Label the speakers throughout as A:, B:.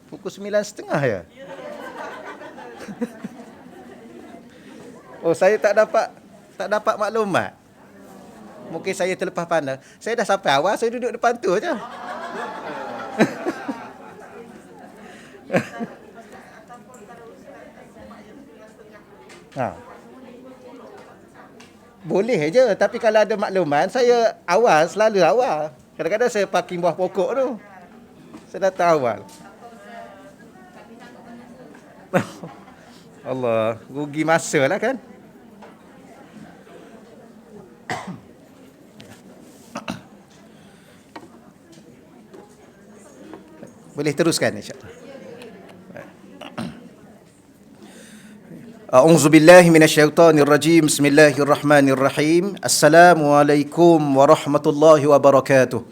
A: Pukul 9.30 ya? Oh, saya tak dapat maklumat. Mungkin saya terlepas pandang. Saya dah sampai awal, saya duduk depan tu aja. Ha. Boleh je, tapi kalau ada makluman, saya awal, selalu awal. Kadang-kadang saya parking bawah pokok tu. Saya datang awal. Allah, rugi masa lah kan. Boleh teruskan insya-Allah. A'udzu billahi minasyaitonir rajim. Bismillahirrahmanirrahim. Assalamualaikum warahmatullahi wabarakatuh.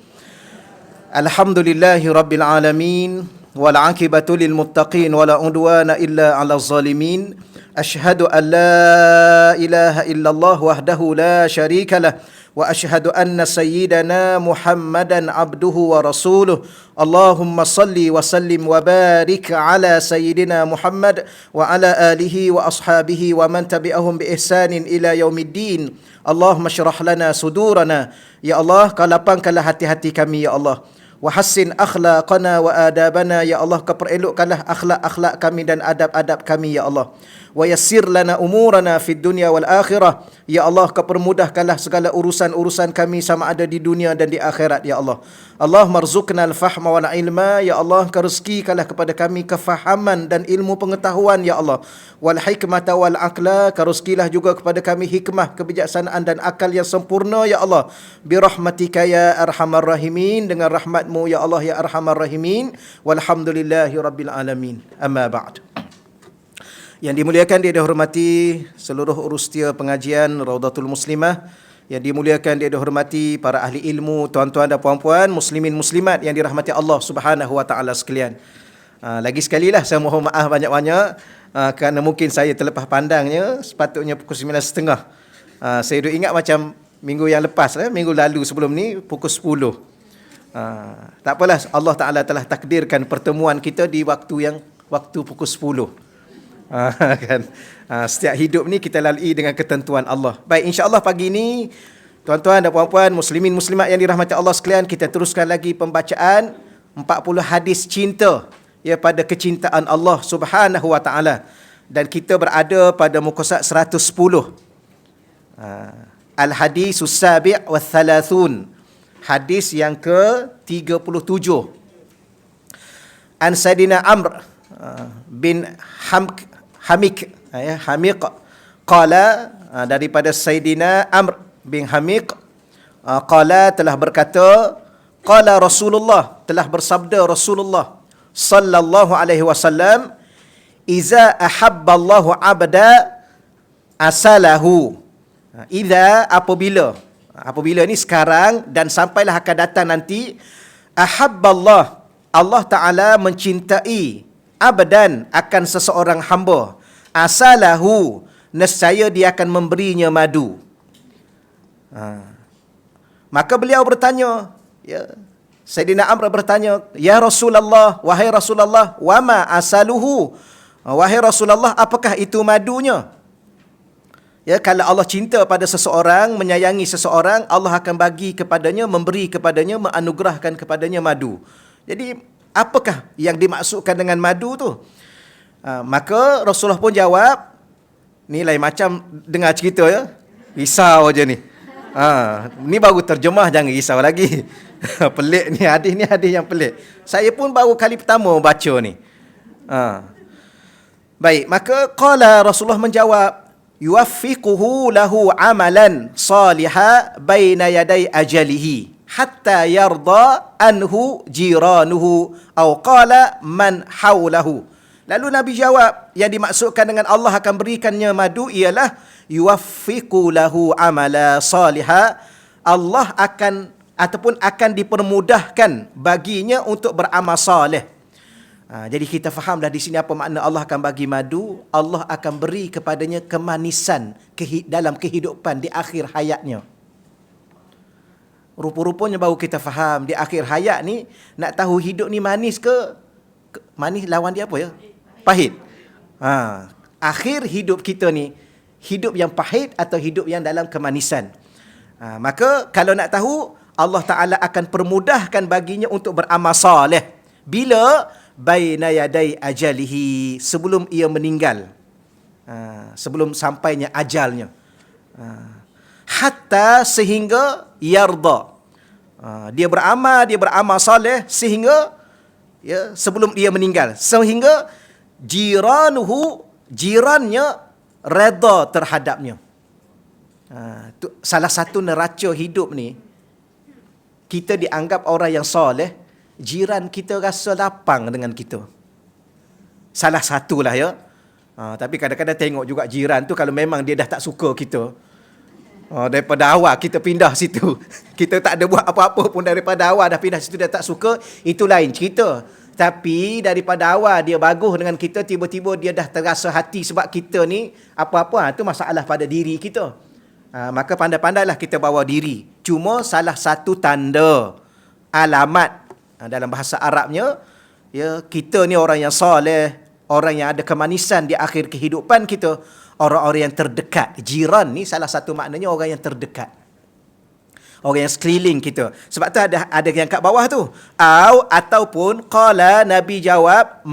A: Alhamdulillahi rabbil alamin wal 'aqibatu lil muttaqin wala udwana illa 'alal zalimin. Asyhadu an la ilaha illallah wahdahu la syarikalah wa asyhadu anna sayyidana Muhammadan abduhu wa rasuluh. Allahumma salli wa sallim wa barik ala sayyidina Muhammad wa ala alihi wa ashabihi wa man tabi'ahum bi ihsanin ila yaumiddin. Allahumma syrah lana sudurana. Ya Allah, kau lapangkanlah hati-hati kami ya Allah. Wa hassin akhlaqana wa adabana ya Allah, kau perelokkanlah akhlak-akhlak kami dan adab-adab kami ya Allah. Wa yassir lana umurana fid dunya wal akhirah ya Allah, kau permudahkanlah segala urusan-urusan kami sama ada di dunia dan di akhirat ya Allah. Allahumma rzuqna al-fahma wal ilma ya Allah, kau rezekikanlah kepada kami kefahaman dan ilmu pengetahuan ya Allah. Wal hikmata wal aqla, kau rezekilah juga kepada kami hikmah, kebijaksanaan dan akal yang sempurna ya Allah. Bi rahmatika ya arhamar rahimin, dengan rahmatmu ya Allah ya arhamar rahimin. Walhamdulillahi rabbil alamin. Amma ba'd. Yang dimuliakan, dia dihormati seluruh urustia pengajian Raudatul Muslimah. Yang dimuliakan, dia dihormati para ahli ilmu, tuan-tuan dan puan-puan, muslimin muslimat yang dirahmati Allah Subhanahu wa taala sekalian. Lagi sekali lah saya mohon maaf banyak-banyak kerana mungkin saya terlepas pandangnya. Sepatutnya pukul 9.30. Saya duk ingat macam minggu yang lepas, minggu lalu sebelum ni pukul 10. Tak apalah, Allah Taala telah takdirkan pertemuan kita di waktu pukul 10. Kan? Setiap hidup ni kita lalui dengan ketentuan Allah. Baik, insya-Allah pagi ni tuan-tuan dan puan-puan, muslimin muslimat yang dirahmati Allah sekalian, kita teruskan lagi pembacaan 40 hadis cinta ya pada kecintaan Allah Subhanahu wa taala. Dan kita berada pada muka surat 110. Al-hadisus sabi' wa thalathun. Hadis yang ke-37. An Sayyidina Amr bin Hamiq qala, daripada Sayyidina Amr bin Hamiq qala, telah berkata, qala Rasulullah, telah bersabda Rasulullah sallallahu alaihi wasallam, iza ahabballahu abda asalahu. Iza, apabila ni sekarang dan sampailah akan datang nanti, ahabballah, Allah Ta'ala mencintai abdan, akan seseorang hamba, asalahu, nescaya dia akan memberinya madu. Maka beliau bertanya, ya, Sayyidina Amr bertanya, ya Rasulullah, wahai Rasulullah, wama asaluhu, wahai Rasulullah, apakah itu madunya? Ya, kalau Allah cinta pada seseorang, menyayangi seseorang, Allah akan bagi kepadanya, memberi kepadanya, menganugerahkan kepadanya madu. Jadi apakah yang dimaksudkan dengan madu tu? Maka Rasulullah pun jawab, ni lain macam dengar cerita ya. Risau aja ni. Ni baru terjemah, jangan risau lagi. Pelik ni hadis yang pelik. Saya pun baru kali pertama baca ni. Baik, maka qala, Rasulullah menjawab, yuwaffiquhu lahu amalan saliha baina yaday ajalihi hatta yarda anhu jiranuhu aw qala man haulahu. Lalu Nabi jawab, yang dimaksudkan dengan Allah akan berikannya madu ialah yuwaffiqu lahu amala saliha, Allah akan dipermudahkan baginya untuk beramal soleh. Jadi kita fahamlah di sini apa makna Allah akan bagi madu. Allah akan beri kepadanya kemanisan dalam kehidupan di akhir hayatnya. Rupa-rupanya baru kita faham di akhir hayat ni, nak tahu hidup ni manis ke Manis lawan dia apa ya? Pahit. Akhir hidup kita ni, hidup yang pahit atau hidup yang dalam kemanisan. Maka kalau nak tahu, Allah Ta'ala akan permudahkan baginya untuk beramal soleh. Bila? Baina yadai ajalihi, sebelum ia meninggal. Sebelum sampainya ajalnya. Hatta sehingga yarda. Dia beramal soleh sehingga sebelum dia meninggal. Sehingga jirannya redha terhadapnya. Salah satu neraca hidup ni, kita dianggap orang yang soleh, jiran kita rasa lapang dengan kita. Salah satulah ya. Tapi kadang-kadang tengok juga jiran tu, kalau memang dia dah tak suka kita, daripada awal kita pindah situ, kita tak ada buat apa-apa pun, daripada awal dah pindah situ, dah tak suka, itu lain cerita. Tapi daripada awal dia bagus dengan kita, tiba-tiba dia dah terasa hati sebab kita ni apa-apa, itu masalah pada diri kita. Maka pandai-pandailah kita bawa diri. Cuma salah satu tanda, alamat dalam bahasa Arabnya, kita ni orang yang soleh, orang yang ada kemanisan di akhir kehidupan kita, orang-orang yang terdekat. Jiran ni salah satu maknanya orang yang terdekat, orang yang sekeliling kita. Sebab tu ada yang kat bawah tu. Ataupun qala, Nabi jawab,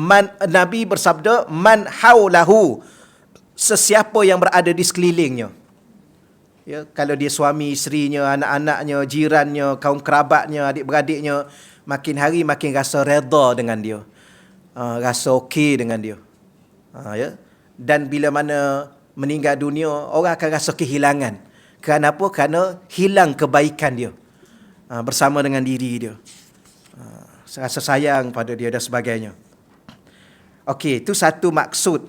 A: Nabi bersabda, man haulahu, sesiapa yang berada di sekelilingnya. Ya, kalau dia suami, isterinya, anak-anaknya, jirannya, kaum kerabatnya, adik-beradiknya, makin hari makin rasa redha dengan dia. Rasa okey dengan dia. Ya. Dan bila mana meninggal dunia, orang akan rasa kehilangan. Kerana apa? Kerana hilang kebaikan dia bersama dengan diri dia. Rasa sayang pada dia dan sebagainya. Okey, itu satu maksud.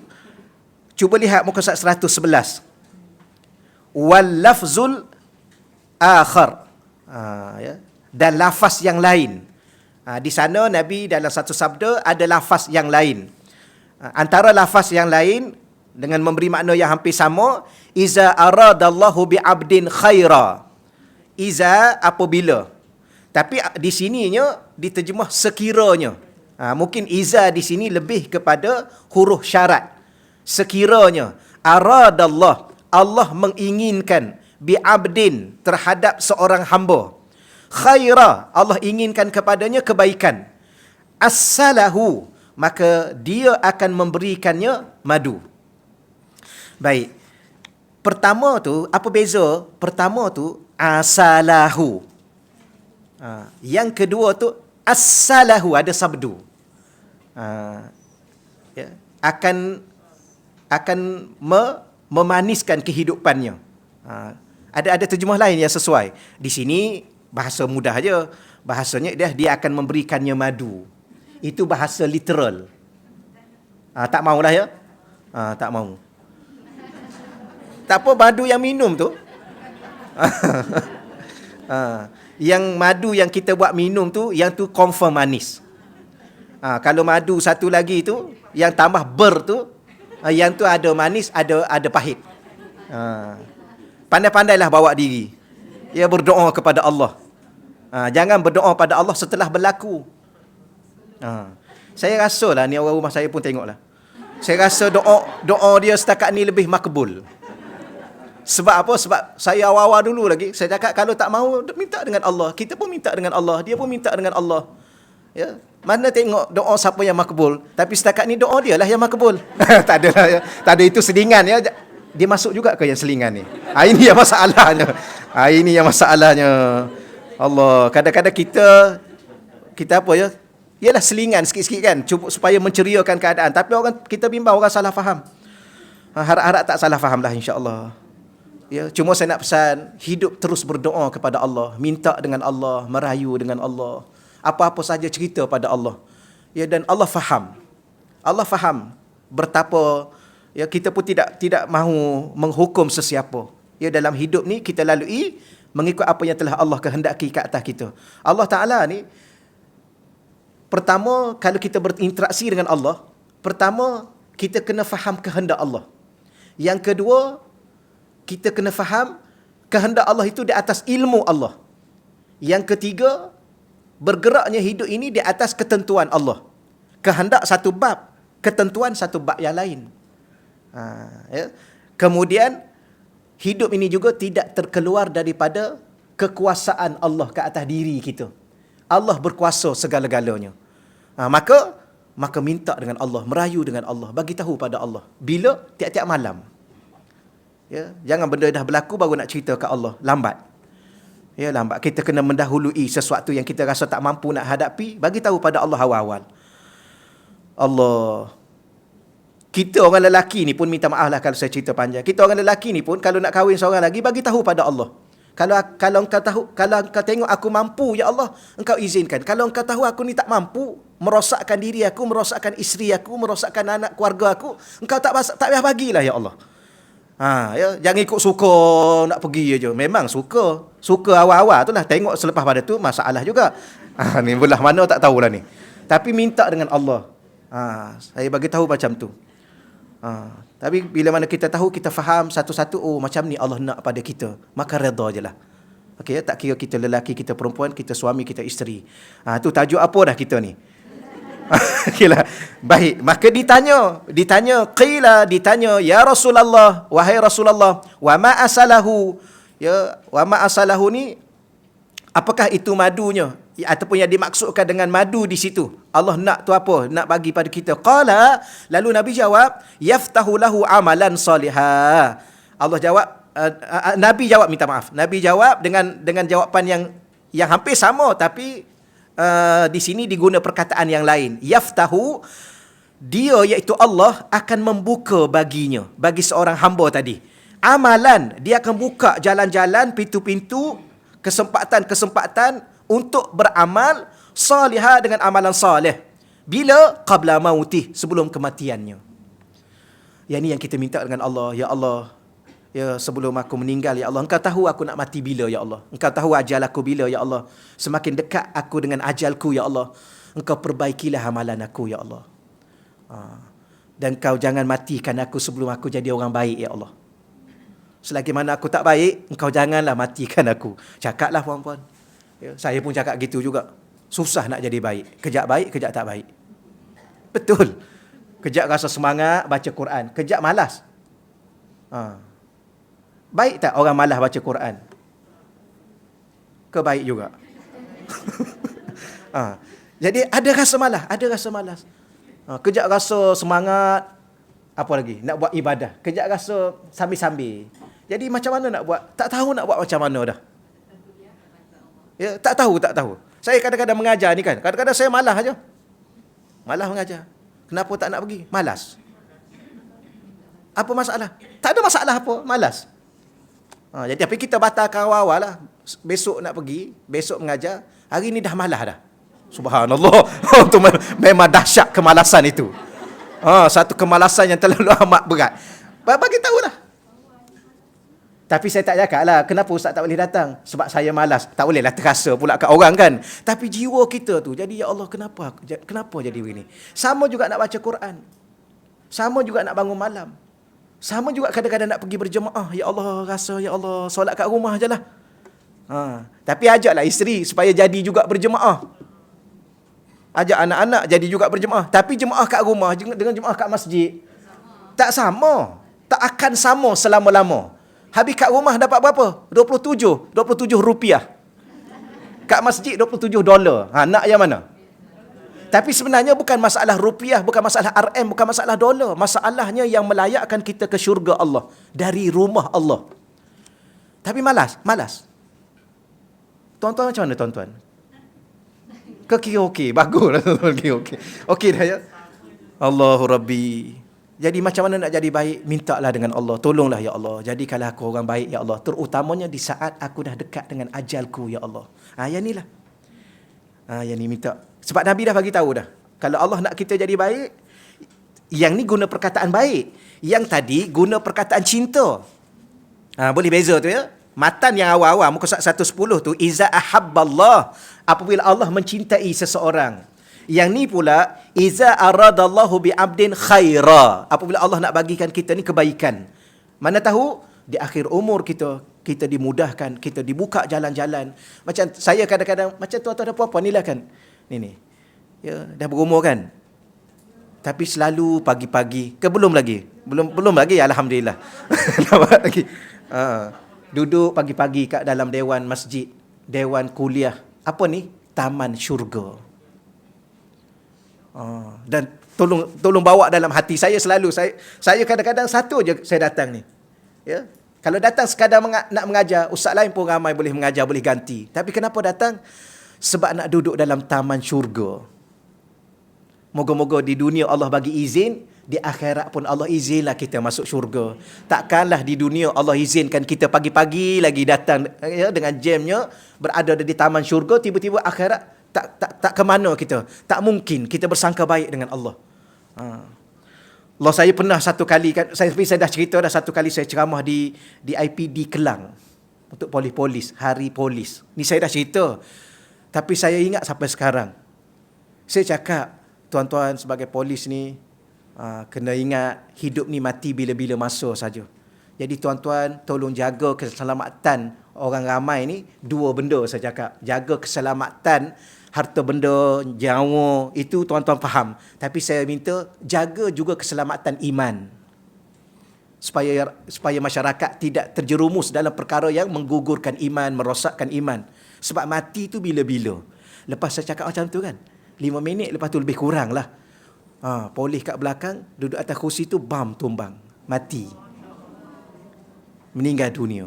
A: Cuba lihat muka surat 111. Wal lafzul akhar. Ya. Dan lafaz yang lain. Di sana Nabi dalam satu sabda ada lafaz yang lain. Antara lafaz yang lain dengan memberi makna yang hampir sama, iza aradallahu bi abdin khaira. Iza, apabila. Tapi di sininya diterjemah sekiranya. Mungkin iza di sini lebih kepada huruf syarat. Sekiranya aradallah, Allah menginginkan bi abdin, terhadap seorang hamba, khaira, Allah inginkan kepadanya kebaikan, as-salahu, maka dia akan memberikannya madu. Baik. Pertama tu, apa beza? Pertama tu asalahu. Yang kedua tu as-salahu, ada sabdu. Ya, akan memaniskan kehidupannya. Ada terjemah lain yang sesuai. Di sini bahasa mudah aja. Bahasanya dia akan memberikannya madu. Itu bahasa literal. Tak maulah ya. Tak mau. Tak apa, madu yang minum tu. Yang madu yang kita buat minum tu, yang tu confirm manis. Kalau madu satu lagi tu, yang tambah ber tu, yang tu ada manis, ada pahit. Pandai-pandailah bawa diri. Ya, berdoa kepada Allah. Jangan berdoa pada Allah setelah berlaku. Saya rasa lah, ni orang rumah saya pun tengoklah. Saya rasa doa dia setakat ni lebih makbul. Sebab apa? Sebab saya awal-awal dulu lagi, saya cakap kalau tak mahu, minta dengan Allah. Kita pun minta dengan Allah, dia pun minta dengan Allah. Ya, mana tengok doa siapa yang makbul. Tapi setakat ni doa dia lah yang makbul. Tak ada lah, ya. Tak ada, itu selingan ya. Dia masuk juga ke yang selingan ni? Ini yang masalahnya. Ini yang masalahnya. Allah, kadang-kadang kita apa ya? Ialah selingan sikit-sikit kan, cuba supaya menceriakan keadaan. Tapi kita bimbang orang salah faham. Harap-harap tak salah faham lah, insya-Allah. Ya, cuma saya nak pesan, hidup terus berdoa kepada Allah, minta dengan Allah, merayu dengan Allah. Apa-apa saja cerita pada Allah. Ya, dan Allah faham. Allah faham betapa ya kita pun tidak mahu menghukum sesiapa. Ya, dalam hidup ni kita lalui mengikut apa yang telah Allah kehendaki ke atas kita. Allah Taala ni, pertama kalau kita berinteraksi dengan Allah, pertama kita kena faham kehendak Allah. Yang kedua, kita kena faham kehendak Allah itu di atas ilmu Allah. Yang ketiga, bergeraknya hidup ini di atas ketentuan Allah. kehendak satu bab, ketentuan satu bab yang lain. Ya. Kemudian hidup ini juga tidak terkeluar daripada kekuasaan Allah ke atas diri kita. Allah berkuasa segala-galanya. Maka minta dengan Allah, merayu dengan Allah, bagi tahu pada Allah. Bila? Tiap-tiap malam. Ya, jangan benda dah berlaku baru nak cerita ke Allah. Lambat. Ya, lambat. Kita kena mendahului sesuatu yang kita rasa tak mampu nak hadapi, bagi tahu pada Allah awal-awal. Allah. Kita orang lelaki ni pun, minta maaf lah kalau saya cerita panjang. Kita orang lelaki ni pun kalau nak kahwin seorang lagi, bagi tahu pada Allah. Kalau engkau tahu, kalau engkau tengok aku mampu, ya Allah, engkau izinkan. Kalau engkau tahu aku ni tak mampu, merosakkan diri aku, merosakkan isteri aku, merosakkan anak keluarga aku, engkau tak payah bagilah, ya Allah. Ya, jangan ikut suka nak pergi aja. Memang suka awal-awal tu lah. Tengok selepas pada tu masalah juga. Ni belah mana tak tahulah ni. Tapi minta dengan Allah. Saya bagi tahu macam tu. Tapi bila mana kita tahu, kita faham satu-satu, oh macam ni Allah nak pada kita, maka redha je lah. Okay, tak kira kita lelaki, kita perempuan, kita suami, kita isteri. Tu tajuk apa dah kita ni? Okeylah. Baik, maka ditanya, ya Rasulullah, wahai Rasulullah, wa ma asalahu. Ya, wa ma asalahu ni apakah itu madunya? Ataupun yang dimaksudkan dengan madu di situ. Allah nak tu apa? Nak bagi pada kita. Qala, lalu Nabi jawab, yaftahu lahu amalan salihah. Allah jawab, Nabi jawab, minta maaf. Nabi jawab dengan jawapan yang hampir sama, tapi di sini diguna perkataan yang lain. Yaftahu, dia iaitu Allah akan membuka baginya, bagi seorang hamba tadi. Amalan, dia akan buka jalan-jalan, pintu-pintu, kesempatan-kesempatan untuk beramal salihah, dengan amalan salih. Bila? Qabla mautih, sebelum kematiannya. Yang ni yang kita minta dengan Allah. Ya Allah, ya sebelum aku meninggal, ya Allah, Engkau tahu aku nak mati bila, ya Allah. Engkau tahu ajal aku bila, ya Allah. Semakin dekat aku dengan ajalku, ya Allah, Engkau perbaikilah amalan aku, ya Allah. Dan Engkau jangan matikan aku sebelum aku jadi orang baik, ya Allah. Selagi mana aku tak baik, Engkau janganlah matikan aku. Cakaplah puan-puan. Ya, saya pun cakap gitu juga. Susah nak jadi baik. Kejap baik, kejap tak baik. Betul. Kejap rasa semangat baca Quran, kejap malas. Baik tak orang malas baca Quran? Kebaik juga. Jadi ada rasa malas. Kejap rasa semangat, apa lagi? Nak buat ibadah. Kejap rasa sambil-sambil. Jadi macam mana nak buat? Tak tahu nak buat macam mana dah. Ya, tak tahu. Saya kadang-kadang mengajar ni kan. Kadang-kadang saya malas aja. Malas mengajar. Kenapa tak nak pergi? Malas. Apa masalah? Tak ada masalah apa, malas. Jadi tapi kita batalkan awal-awal lah. Besok nak pergi, besok mengajar. Hari ni dah malas dah. Subhanallah. Itu memang dahsyat kemalasan itu. Satu kemalasan yang terlalu amat berat. Bagi tahulah. Tapi saya tak cakap lah, kenapa Ustaz tak boleh datang? Sebab saya malas. Tak bolehlah terasa pula kat orang kan. Tapi jiwa kita tu, jadi ya Allah, kenapa jadi begini? Sama juga nak baca Quran. Sama juga nak bangun malam. Sama juga kadang-kadang nak pergi berjemaah. Ya Allah, rasa ya Allah, solat kat rumah je lah. Tapi ajaklah isteri supaya jadi juga berjemaah. Ajak anak-anak jadi juga berjemaah. Tapi jemaah kat rumah dengan jemaah kat masjid, tak sama. Tak akan sama selama-lama. Habis kat rumah dapat berapa? 27 rupiah. Kat masjid $27. Nak yang mana? Tapi sebenarnya bukan masalah rupiah, bukan masalah RM, bukan masalah dolar. Masalahnya yang melayakkan kita ke syurga Allah, dari rumah Allah. Tapi malas. Tuan-tuan macam mana tuan-tuan? Okey. Baguslah tuan-tuan. Okey dah ya. Allahu Rabbi. Jadi macam mana nak jadi baik? Mintalah dengan Allah. Tolonglah ya Allah. Jadikanlah aku orang baik ya Allah. Terutamanya di saat aku dah dekat dengan ajalku ya Allah. Yang ni lah. Yang ni minta. Sebab Nabi dah bagi tahu dah. Kalau Allah nak kita jadi baik, yang ni guna perkataan baik. Yang tadi guna perkataan cinta. Boleh beza tu ya. Matan yang awal-awal, muka surat 110 tu, iza ahabballah, apabila Allah mencintai seseorang. Yang ni pula, iza aradallahu bi'abdin khaira, apabila Allah nak bagikan kita ni kebaikan. Mana tahu di akhir umur kita dimudahkan, kita dibuka jalan-jalan. Macam saya kadang-kadang, macam tuan-tuan dan puan-puan ni lah kan. Ni. Ya, dah berumur kan. Tapi selalu pagi-pagi, belum lagi? Belum lagi, alhamdulillah. Nampak lagi. Duduk pagi-pagi kat dalam dewan masjid, dewan kuliah. Apa ni? Taman syurga. Dan tolong bawa dalam hati saya selalu. Saya kadang-kadang satu je saya datang ni. Ya. Kalau datang sekadar nak mengajar, ustaz lain pun ramai boleh mengajar, boleh ganti. Tapi kenapa datang? Sebab nak duduk dalam taman syurga. Moga-moga di dunia Allah bagi izin, di akhirat pun Allah izinlah kita masuk syurga. Takkanlah di dunia Allah izinkan kita pagi-pagi lagi datang ya, dengan jamnya, berada di taman syurga, tiba-tiba akhirat tak ke mana kita. Tak mungkin kita bersangka baik dengan Allah. Allah, saya pernah satu kali, saya dah cerita dah, satu kali saya ceramah di IPD Kelang untuk polis, hari polis. Ni saya dah cerita. Tapi saya ingat sampai sekarang. Saya cakap, tuan-tuan sebagai polis ni, kena ingat hidup ni mati bila-bila masa saja. Jadi tuan-tuan tolong jaga keselamatan orang ramai ni. Dua benda saya cakap. Jaga keselamatan harta benda, nyawa, itu tuan-tuan faham. Tapi saya minta jaga juga keselamatan iman. Supaya masyarakat tidak terjerumus dalam perkara yang menggugurkan iman, merosakkan iman. Sebab mati tu bila-bila. Lepas saya cakap macam tu kan, 5 minit lepas tu lebih kurang lah. Polis kat belakang, duduk atas kursi tu, bam, tumbang. Mati. Meninggal dunia.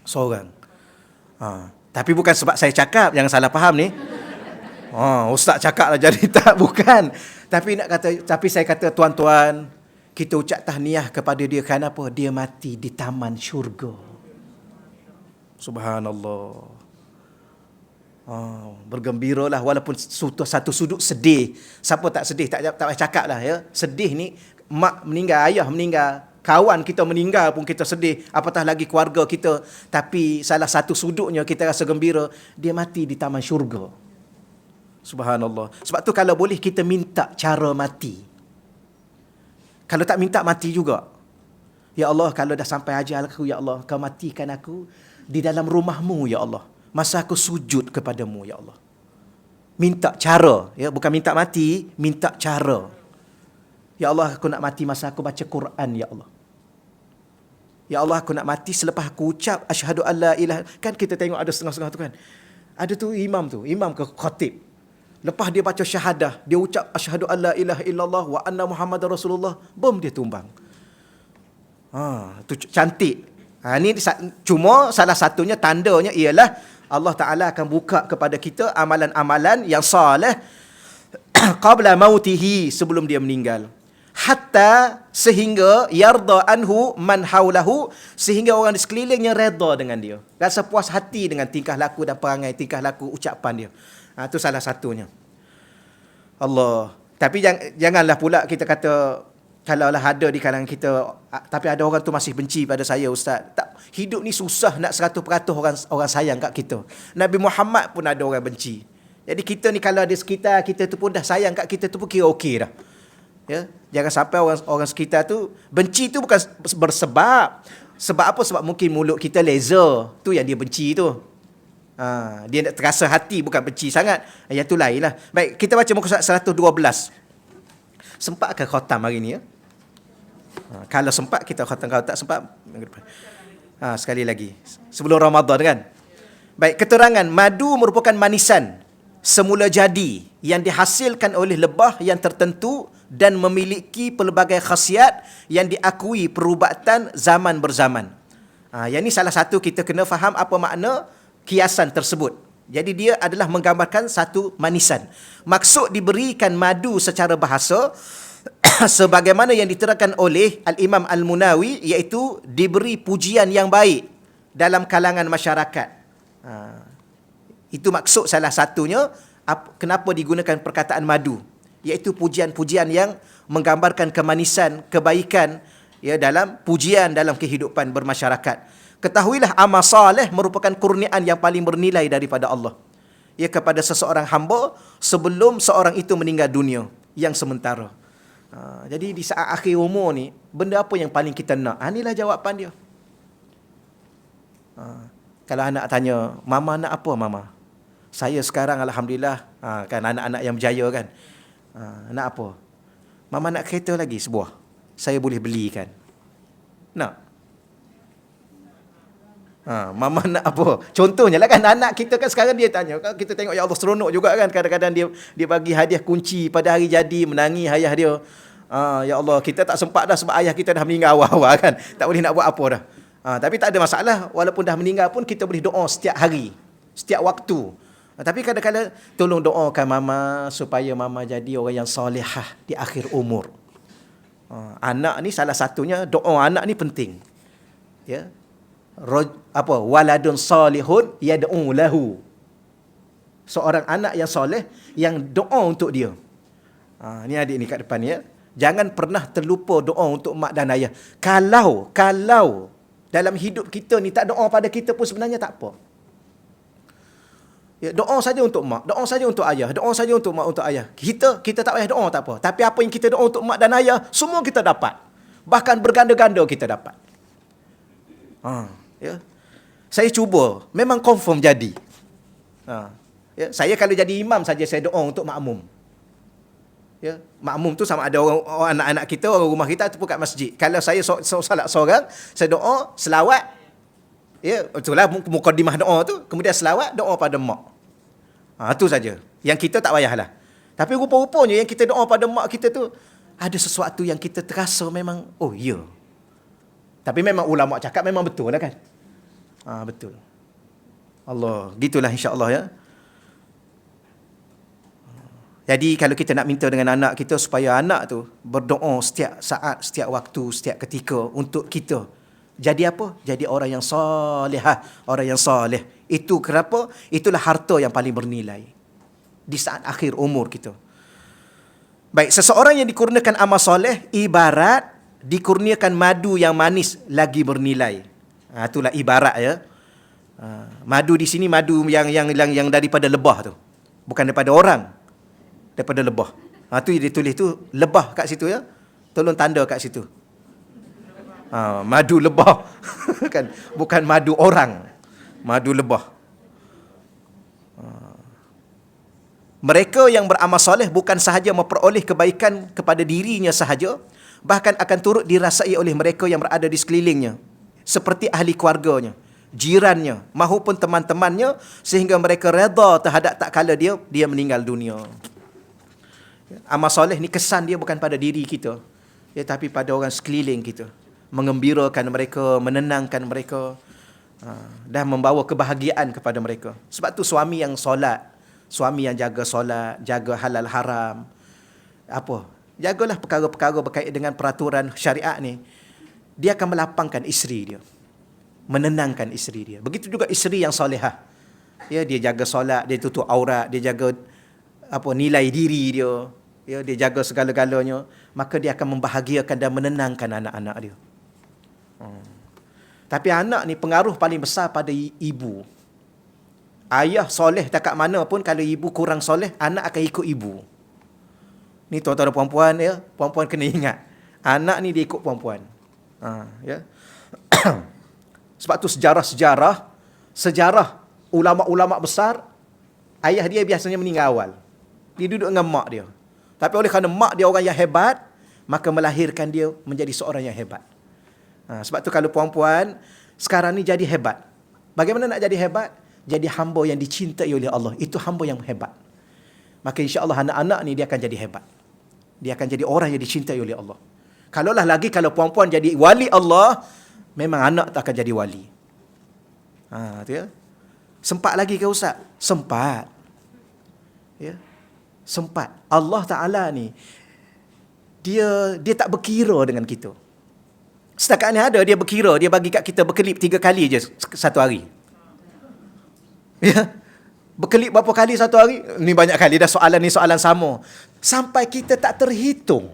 A: Seorang. Tapi bukan sebab saya cakap, jangan salah faham ni. Ustaz cakap lah jadi tak, bukan. Tapi saya kata, tuan-tuan, kita ucap tahniah kepada dia. Kenapa? Dia mati di taman syurga. Subhanallah. Bergembiralah walaupun satu sudut sedih. Siapa tak sedih? Tak payah cakap lah ya. Sedih ni, mak meninggal, ayah meninggal, kawan kita meninggal pun kita sedih, apatah lagi keluarga kita. Tapi salah satu sudutnya kita rasa gembira, dia mati di taman syurga. Subhanallah. Sebab tu kalau boleh kita minta cara mati. Kalau tak minta mati juga. Ya Allah, kalau dah sampai ajal aku, ya Allah, kau matikan aku di dalam rumahmu, ya Allah. Masa aku sujud kepadamu, ya Allah. Minta cara, ya, bukan minta mati, minta cara. Ya Allah, aku nak mati masa aku baca Quran, ya Allah. Ya Allah, aku nak mati selepas aku ucap asyhadu alla ilaha. Kan kita tengok ada setengah-setengah tu kan. Ada tu, imam ke khatib. Lepas dia baca syahadah, dia ucap asyhadu alla ilaha illallah wa anna muhammadar rasulullah, bom dia tumbang. Tu cantik. Ni cuma salah satunya tandanya ialah Allah Ta'ala akan buka kepada kita amalan-amalan yang soleh qabla mautihi, sebelum dia meninggal. Hatta sehingga yarda anhu man haulahu, sehingga orang di sekelilingnya redha dengan dia. Rasa puas hati dengan tingkah laku dan perangai, tingkah laku, ucapan dia. Itu salah satunya. Allah. Tapi janganlah pula kita kata, kalaulah ada di kalangan kita, tapi ada orang tu masih benci pada saya, Ustaz. Tak, hidup ni susah nak 100% orang sayang kat kita. Nabi Muhammad pun ada orang benci. Jadi kita ni kalau ada sekitar kita tu pun dah sayang kat kita tu pun kira okey dah. Ya, jangan sampai orang sekitar tu benci tu bukan bersebab. Sebab apa? Sebab mungkin mulut kita laser. Tu yang dia benci tu. Dia nak terasa hati, bukan benci sangat. Yang tu lain lah. Baik, kita baca muka surat 112. Sempat ke khatam hari ni ya? Kalau sempat kita khatam, kalau tak sempat minggu depan. Sekali lagi sebelum Ramadan kan. Baik, keterangan madu merupakan manisan semula jadi yang dihasilkan oleh lebah yang tertentu dan memiliki pelbagai khasiat yang diakui perubatan zaman berzaman. Yang ini salah satu kita kena faham apa makna kiasan tersebut. Jadi dia adalah menggambarkan satu manisan. Maksud diberikan madu secara bahasa sebagaimana yang diterangkan oleh Al-Imam Al-Munawi, iaitu diberi pujian yang baik dalam kalangan masyarakat. Itu maksud salah satunya kenapa digunakan perkataan madu, iaitu pujian-pujian yang menggambarkan kemanisan, kebaikan ya, dalam pujian dalam kehidupan bermasyarakat. Ketahuilah amal soleh merupakan kurniaan yang paling bernilai daripada Allah ya kepada seseorang hamba sebelum seorang itu meninggal dunia yang sementara. Jadi di saat akhir umur ni, benda apa yang paling kita nak? Inilah jawapan dia. Kalau anak tanya, mama nak apa mama? Saya sekarang alhamdulillah kan anak-anak yang berjaya kan. Nak apa? Mama nak kereta lagi sebuah. Saya boleh belikan. Nak? Mama nak apa? Contohnya lah kan, anak kita kan sekarang dia tanya, kita tengok ya Allah seronok juga kan, kadang-kadang dia bagi hadiah kunci pada hari jadi, menangi ayah dia. Ya Allah, kita tak sempat dah sebab ayah kita dah meninggal awal-awal kan, tak boleh nak buat apa dah. Tapi tak ada masalah, walaupun dah meninggal pun kita boleh doa setiap hari, setiap waktu. Tapi kadang-kadang tolong doakan mama supaya mama jadi orang yang solehah di akhir umur. Anak ni salah satunya, doa anak ni penting. Ya. Waladun salihun yad'u lahu. Seorang anak yang soleh yang doa untuk dia. Ni adik ni kat depan ni ya. Jangan pernah terlupa doa untuk mak dan ayah. Kalau dalam hidup kita ni tak doa pada kita pun sebenarnya tak apa. Ya, doa saja untuk mak, doa saja untuk ayah, doa saja untuk mak, untuk ayah. Kita tak payah doa tak apa. Tapi apa yang kita doa untuk mak dan ayah, semua kita dapat. Bahkan berganda-ganda kita dapat. Ya. Saya cuba, memang confirm jadi. Ya. Saya kalau jadi imam saja saya doa untuk makmum. Ya. Makmum tu sama ada orang anak-anak kita, orang rumah kita ataupun kat masjid. Kalau saya solat seorang, saya doa, selawat. Ya, itulah mukadimah doa tu, kemudian selawat, doa pada mak. Itu saja. Yang kita tak payahlah. Tapi rupa-rupanya yang kita doa pada mak kita tu, ada sesuatu yang kita terasa memang, oh ya. Tapi memang ulama cakap memang betul lah kan. Betul. Allah, gitulah insya-Allah ya. Jadi kalau kita nak minta dengan anak kita supaya anak tu berdoa setiap saat, setiap waktu, setiap ketika untuk kita. Jadi apa? Jadi orang yang solehah, orang yang soleh. Itu kenapa? Itulah harta yang paling bernilai di saat akhir umur kita. Baik, seseorang yang dikurniakan amal soleh ibarat dikurniakan madu yang manis lagi bernilai. Itulah ibarat ya. Madu di sini madu yang daripada lebah tu. Bukan daripada orang. Daripada lebah. Tu dia tulis tu lebah kat situ ya. Tolong tanda kat situ. Madu lebah. Kan, bukan madu orang. Madu lebah. Mereka yang beramal soleh bukan sahaja memperoleh kebaikan kepada dirinya sahaja, bahkan akan turut dirasai oleh mereka yang berada di sekelilingnya, seperti ahli keluarganya, jirannya, mahupun teman-temannya, sehingga mereka redha terhadap tak kala dia meninggal dunia. Amal soleh ni kesan dia bukan pada diri kita, tapi pada orang sekeliling kita. Mengembirakan mereka, menenangkan mereka, dan membawa kebahagiaan kepada mereka. Sebab tu suami yang solat, suami yang jaga solat, jaga halal haram, jagalah perkara-perkara berkait dengan peraturan syariat ni, dia akan melapangkan isteri dia, menenangkan isteri dia. Begitu juga isteri yang solehah. Ya, dia jaga solat, dia tutup aurat, dia jaga nilai diri dia, ya, dia jaga segala-galanya, maka dia akan membahagiakan dan menenangkan anak-anak dia. Tapi anak ni pengaruh paling besar pada ibu. Ayah soleh takat mana pun, kalau ibu kurang soleh, anak akan ikut ibu. Ni tuan-tuan dan puan-puan ya, puan-puan kena ingat. Anak ni dia ikut puan-puan. Ya. Sebab tu sejarah ulama-ulama besar, ayah dia biasanya meninggal awal. Dia duduk dengan mak dia. Tapi oleh kerana mak dia orang yang hebat, maka melahirkan dia menjadi seorang yang hebat. Sebab tu kalau puan-puan sekarang ni jadi hebat. Bagaimana nak jadi hebat? Jadi hamba yang dicintai oleh Allah. Itu hamba yang hebat. Maka insya-Allah anak-anak ni dia akan jadi hebat. Dia akan jadi orang yang dicintai oleh Allah. Kalau puan-puan jadi wali Allah, memang anak tak akan jadi wali. Tu ya. Sempat lagi ke Ustaz? Sempat. Ya. Sempat. Allah Ta'ala ni dia tak berkira dengan kita. Setakat ni ada dia berkira, dia bagi kat kita berkelip 3 kali je satu hari. Ya. Berkelip berapa kali satu hari? Ni banyak kali dah soalan ni soalan sama. Sampai kita tak terhitung.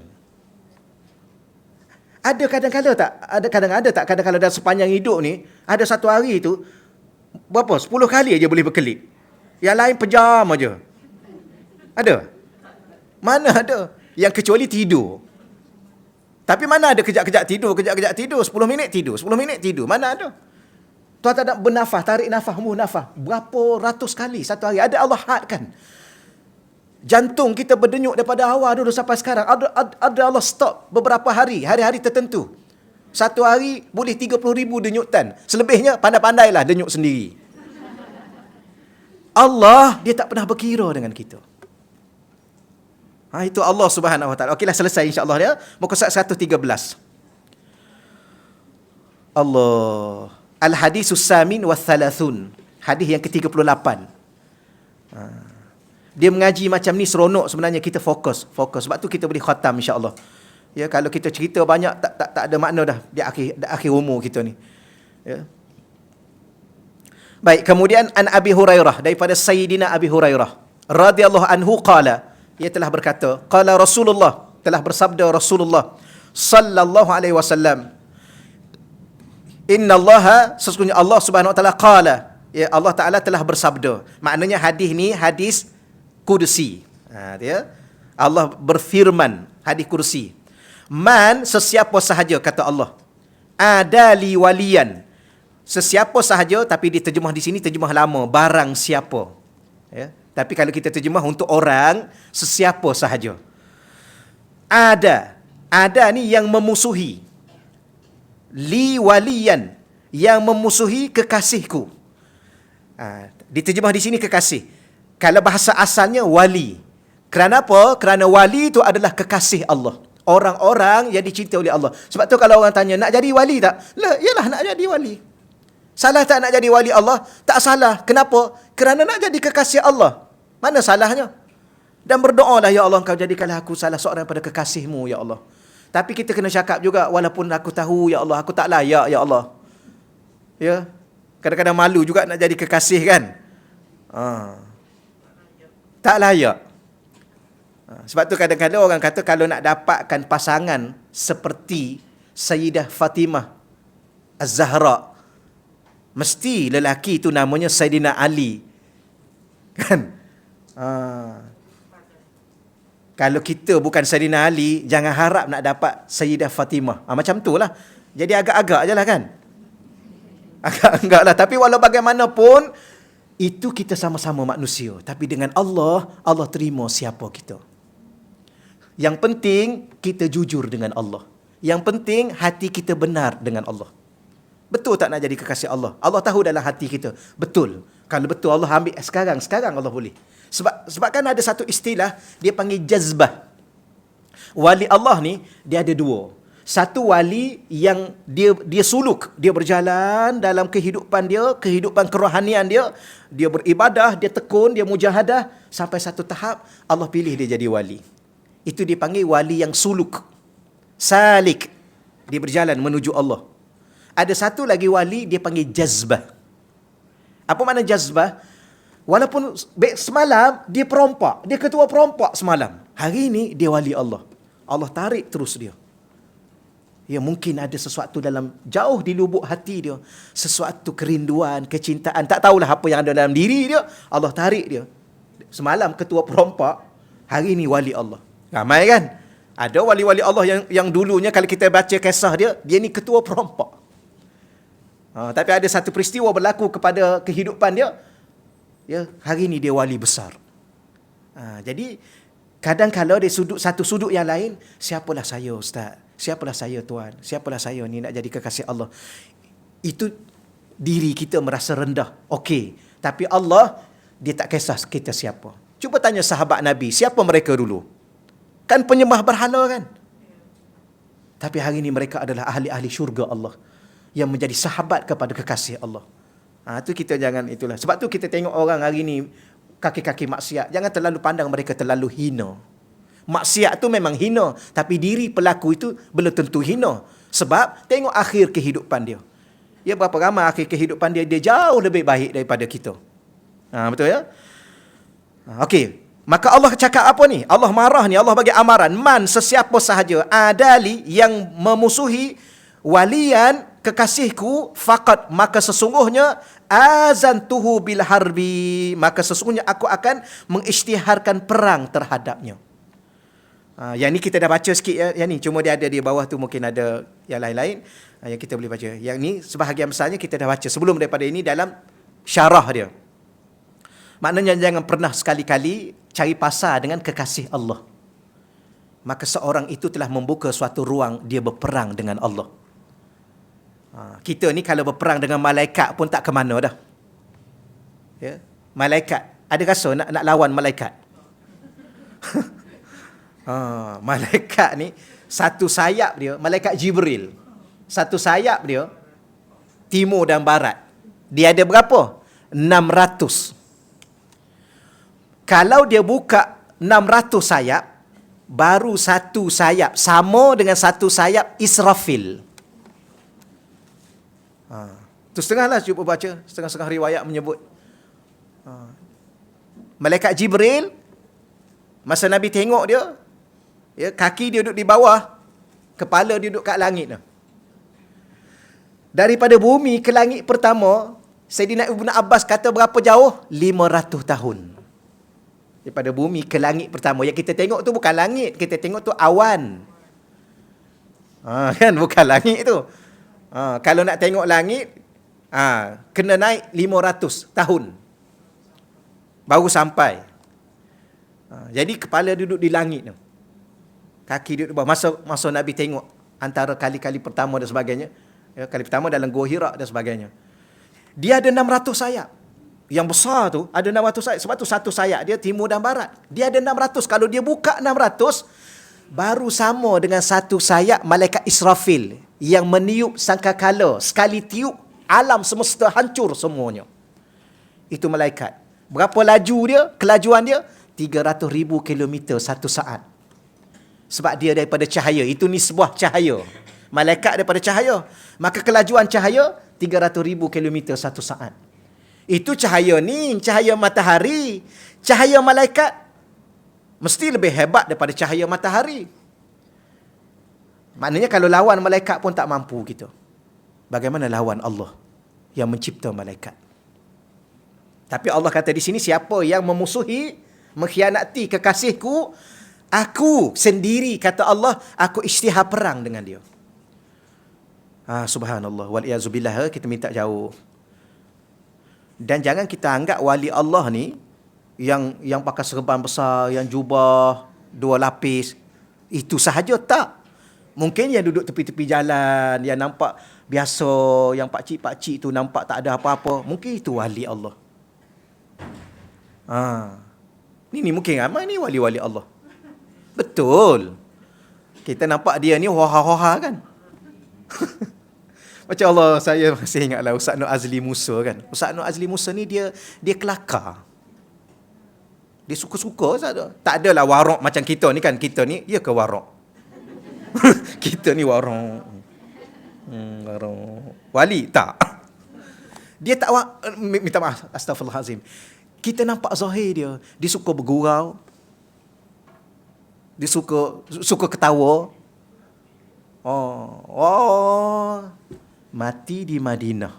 A: Ada kadang-kadang tak? Kadang-kadang dalam sepanjang hidup ni, ada satu hari tu, berapa? 10 kali aja boleh berkelip. Yang lain pejam aja. Ada? Mana ada? Yang kecuali tidur. Tapi mana ada kejap-kejap tidur, 10 minit tidur, 10 minit tidur. Mana ada? Tuan tak nak bernafas, tarik nafas, hembus nafas. Berapa ratus kali satu hari. Ada Allah hadkan. Jantung kita berdenyut daripada awal dulu sampai sekarang. Ada Allah stop beberapa hari-hari tertentu. Satu hari boleh 30,000 denyutan. Selebihnya pandai-pandailah denyut sendiri. Allah, dia tak pernah berkira dengan kita. Itu Allah Subhanahu Wa Taala. Okeylah, selesai insya-Allah dia. Muka surat 113. Allah. Al-hadisus samin wa thalathun. Hadis yang ke-38. Dia mengaji macam ni seronok sebenarnya, kita fokus. Sebab tu kita boleh khatam insya-Allah. Ya, kalau kita cerita banyak tak ada makna dah di akhir umur kita ni. Ya. Baik, kemudian an Abi Hurairah, daripada Sayyidina Abi Hurairah radhiyallahu anhu qala, ia telah berkata, qala Rasulullah, telah bersabda Rasulullah sallallahu alaihi wasallam, innallaha, sesungguhnya Allah Subhanahu wa taala qala, ya, Allah Taala telah bersabda. Maknanya hadis ni hadis kursi. Dia Allah berfirman, hadis kursi. Man, sesiapa sahaja, kata Allah, adali waliyan, sesiapa sahaja, tapi diterjemah di sini terjemah lama, barang siapa. Ya. Tapi kalau kita terjemah untuk orang, sesiapa sahaja. Ada ni yang memusuhi. Li waliyan, yang memusuhi kekasihku. Diterjemah di sini kekasih. Kalau bahasa asalnya wali. Kerana apa? Kerana wali itu adalah kekasih Allah. Orang-orang yang dicintai oleh Allah. Sebab tu kalau orang tanya, nak jadi wali tak? Yalah, nak jadi wali. Salah tak nak jadi wali Allah? Tak salah. Kenapa? Kerana nak jadi kekasih Allah. Mana salahnya? Dan berdoalah, ya Allah, Engkau jadikanlah aku salah seorang pada kekasihmu, ya Allah. Tapi kita kena cakap juga, walaupun aku tahu, ya Allah, aku tak layak, ya Allah. Ya. Kadang-kadang malu juga nak jadi kekasih, kan? Tak layak. Sebab tu kadang-kadang orang kata, kalau nak dapatkan pasangan seperti Sayyidah Fatimah Az-Zahra, mesti lelaki itu namanya Sayyidina Ali. Kan? Kalau kita bukan Sayyidina Ali, jangan harap nak dapat Sayyidah Fatimah. Macam tu lah. Jadi agak-agak je lah, kan? Agak-agak lah. Tapi walau bagaimanapun, itu kita sama-sama manusia. Tapi dengan Allah, Allah terima siapa kita. Yang penting, kita jujur dengan Allah. Yang penting, hati kita benar dengan Allah. Betul tak nak jadi kekasih Allah? Allah tahu dalam hati kita. Betul. Kalau betul, Allah ambil sekarang Allah boleh. Sebab kan ada satu istilah, dia panggil jazbah. Wali Allah ni, dia ada dua. Satu wali yang dia suluk, dia berjalan dalam kehidupan dia, kehidupan kerohanian dia, dia beribadah, dia tekun, dia mujahadah, sampai satu tahap Allah pilih dia jadi wali. Itu dipanggil wali yang suluk. Salik. Dia berjalan menuju Allah. Ada satu lagi wali, dia panggil jazbah. Apa makna jazbah? Walaupun semalam dia perompak, dia ketua perompak semalam, hari ini dia wali Allah. Allah tarik terus dia. Ya, mungkin ada sesuatu dalam jauh di lubuk hati dia, sesuatu kerinduan, kecintaan, tak tahulah apa yang ada dalam diri dia, Allah tarik dia. Semalam ketua perompak, hari ini wali Allah. Ramai kan? Ada wali-wali Allah yang dulunya kalau kita baca kisah dia ni ketua perompak. Tapi ada satu peristiwa berlaku kepada kehidupan dia, ya, hari ini dia wali besar. Jadi kadang-kadang di satu sudut yang lain, siapalah saya Ustaz? Siapalah saya Tuan? Siapalah saya ni nak jadi kekasih Allah? Itu diri kita merasa rendah. Okey, tapi Allah, dia tak kisah kita siapa. Cuba tanya sahabat Nabi, siapa mereka dulu? Kan penyembah berhala, kan? Tapi hari ini mereka adalah ahli-ahli syurga Allah, yang menjadi sahabat kepada kekasih Allah. Itu kita jangan itulah. Sebab tu kita tengok orang hari ni kaki-kaki maksiat, jangan terlalu pandang mereka terlalu hina. Maksiat tu memang hina, tapi diri pelaku itu belum tentu hina. Sebab tengok akhir kehidupan dia. Ya, berapa ramai akhir kehidupan dia jauh lebih baik daripada kita. Betul ya? Okey. Maka Allah cakap apa ni? Allah marah ni, Allah bagi amaran. Man, sesiapa sahaja, adali, yang memusuhi walian, kekasihku, faqat, maka sesungguhnya azantuhu bil harbi, maka sesungguhnya aku akan mengisytiharkan perang terhadapnya. Yang ni kita dah baca sikit ya. Yang ni cuma dia ada di bawah tu, mungkin ada yang lain-lain yang kita boleh baca. Yang ni sebahagian besarnya kita dah baca sebelum daripada ini dalam syarah dia. Maknanya jangan pernah sekali-kali cari pasar dengan kekasih Allah. Maka seorang itu telah membuka suatu ruang dia berperang dengan Allah. Kita ni kalau berperang dengan malaikat pun tak ke mana dah. Ya? Malaikat, ada rasa nak lawan malaikat? Malaikat ni, satu sayap dia, malaikat Jibril, satu sayap dia, timur dan barat. Dia ada berapa? 600. Kalau dia buka 600 sayap, baru satu sayap sama dengan satu sayap Israfil. Itu setengah lah cuba baca. Setengah-setengah riwayat menyebut. Malaikat Jibril, masa Nabi tengok dia, ya, kaki dia duduk di bawah, kepala dia duduk kat langit. Daripada bumi ke langit pertama, Sayyidina Ibn Abbas kata berapa jauh? 500 tahun. Daripada bumi ke langit pertama. Yang kita tengok tu bukan langit. Kita tengok tu awan. Kan? Bukan langit tu. Kalau nak tengok langit, kena naik 500 tahun. Baru sampai. Jadi kepala duduk di langit tu. Kaki duduk di bawah. Masa Nabi tengok antara kali-kali pertama dan sebagainya. Ya, kali pertama dalam Gua Hira dan sebagainya. Dia ada 600 sayap. Yang besar tu ada 600 sayap. Sebab tu satu sayap dia timur dan barat. Dia ada 600. Kalau dia buka 600, baru sama dengan satu sayap malaikat Israfil yang meniup sangkakala. Sekali tiup, alam semesta hancur semuanya. Itu malaikat. Berapa laju dia? Kelajuan dia? 300,000 kilometer satu saat. Sebab dia daripada cahaya. Itu nisbah cahaya. Malaikat daripada cahaya. Maka kelajuan cahaya 300,000 kilometer satu saat. Itu cahaya ni, cahaya matahari. Cahaya malaikat mesti lebih hebat daripada cahaya matahari. Maknanya kalau lawan malaikat pun tak mampu kita. Bagaimana lawan Allah yang mencipta malaikat? Tapi Allah kata di sini, siapa yang memusuhi, mengkhianati kekasihku, aku sendiri, kata Allah, aku isytihar perang dengan dia. Subhanallah, wal-iyazubillah, kita minta jauh. Dan jangan kita anggap wali Allah ni yang pakai serban besar, yang jubah 2 lapis, itu sahaja tak. Mungkin yang duduk tepi-tepi jalan, yang nampak biasa, yang pakcik-pakcik tu nampak tak ada apa-apa, mungkin itu wali Allah. Ni mungkin ramai ni wali-wali Allah. Betul. Kita nampak dia ni hoha-hoha kan. Macam Allah, saya masih ingatlah Ustaz Nur Azli Musa kan. Ustaz Nur Azli Musa ni dia kelakar. Dia suka-suka Ustaz tu. Tak adalah warok macam kita ni kan. Kita ni, ya ke warok? Kita ni warok. Warok. Wali? Tak. Dia tak, minta maaf, astagfirullahalazim. Kita nampak zahir dia. Dia suka bergurau. Dia suka ketawa. Mati di Madinah.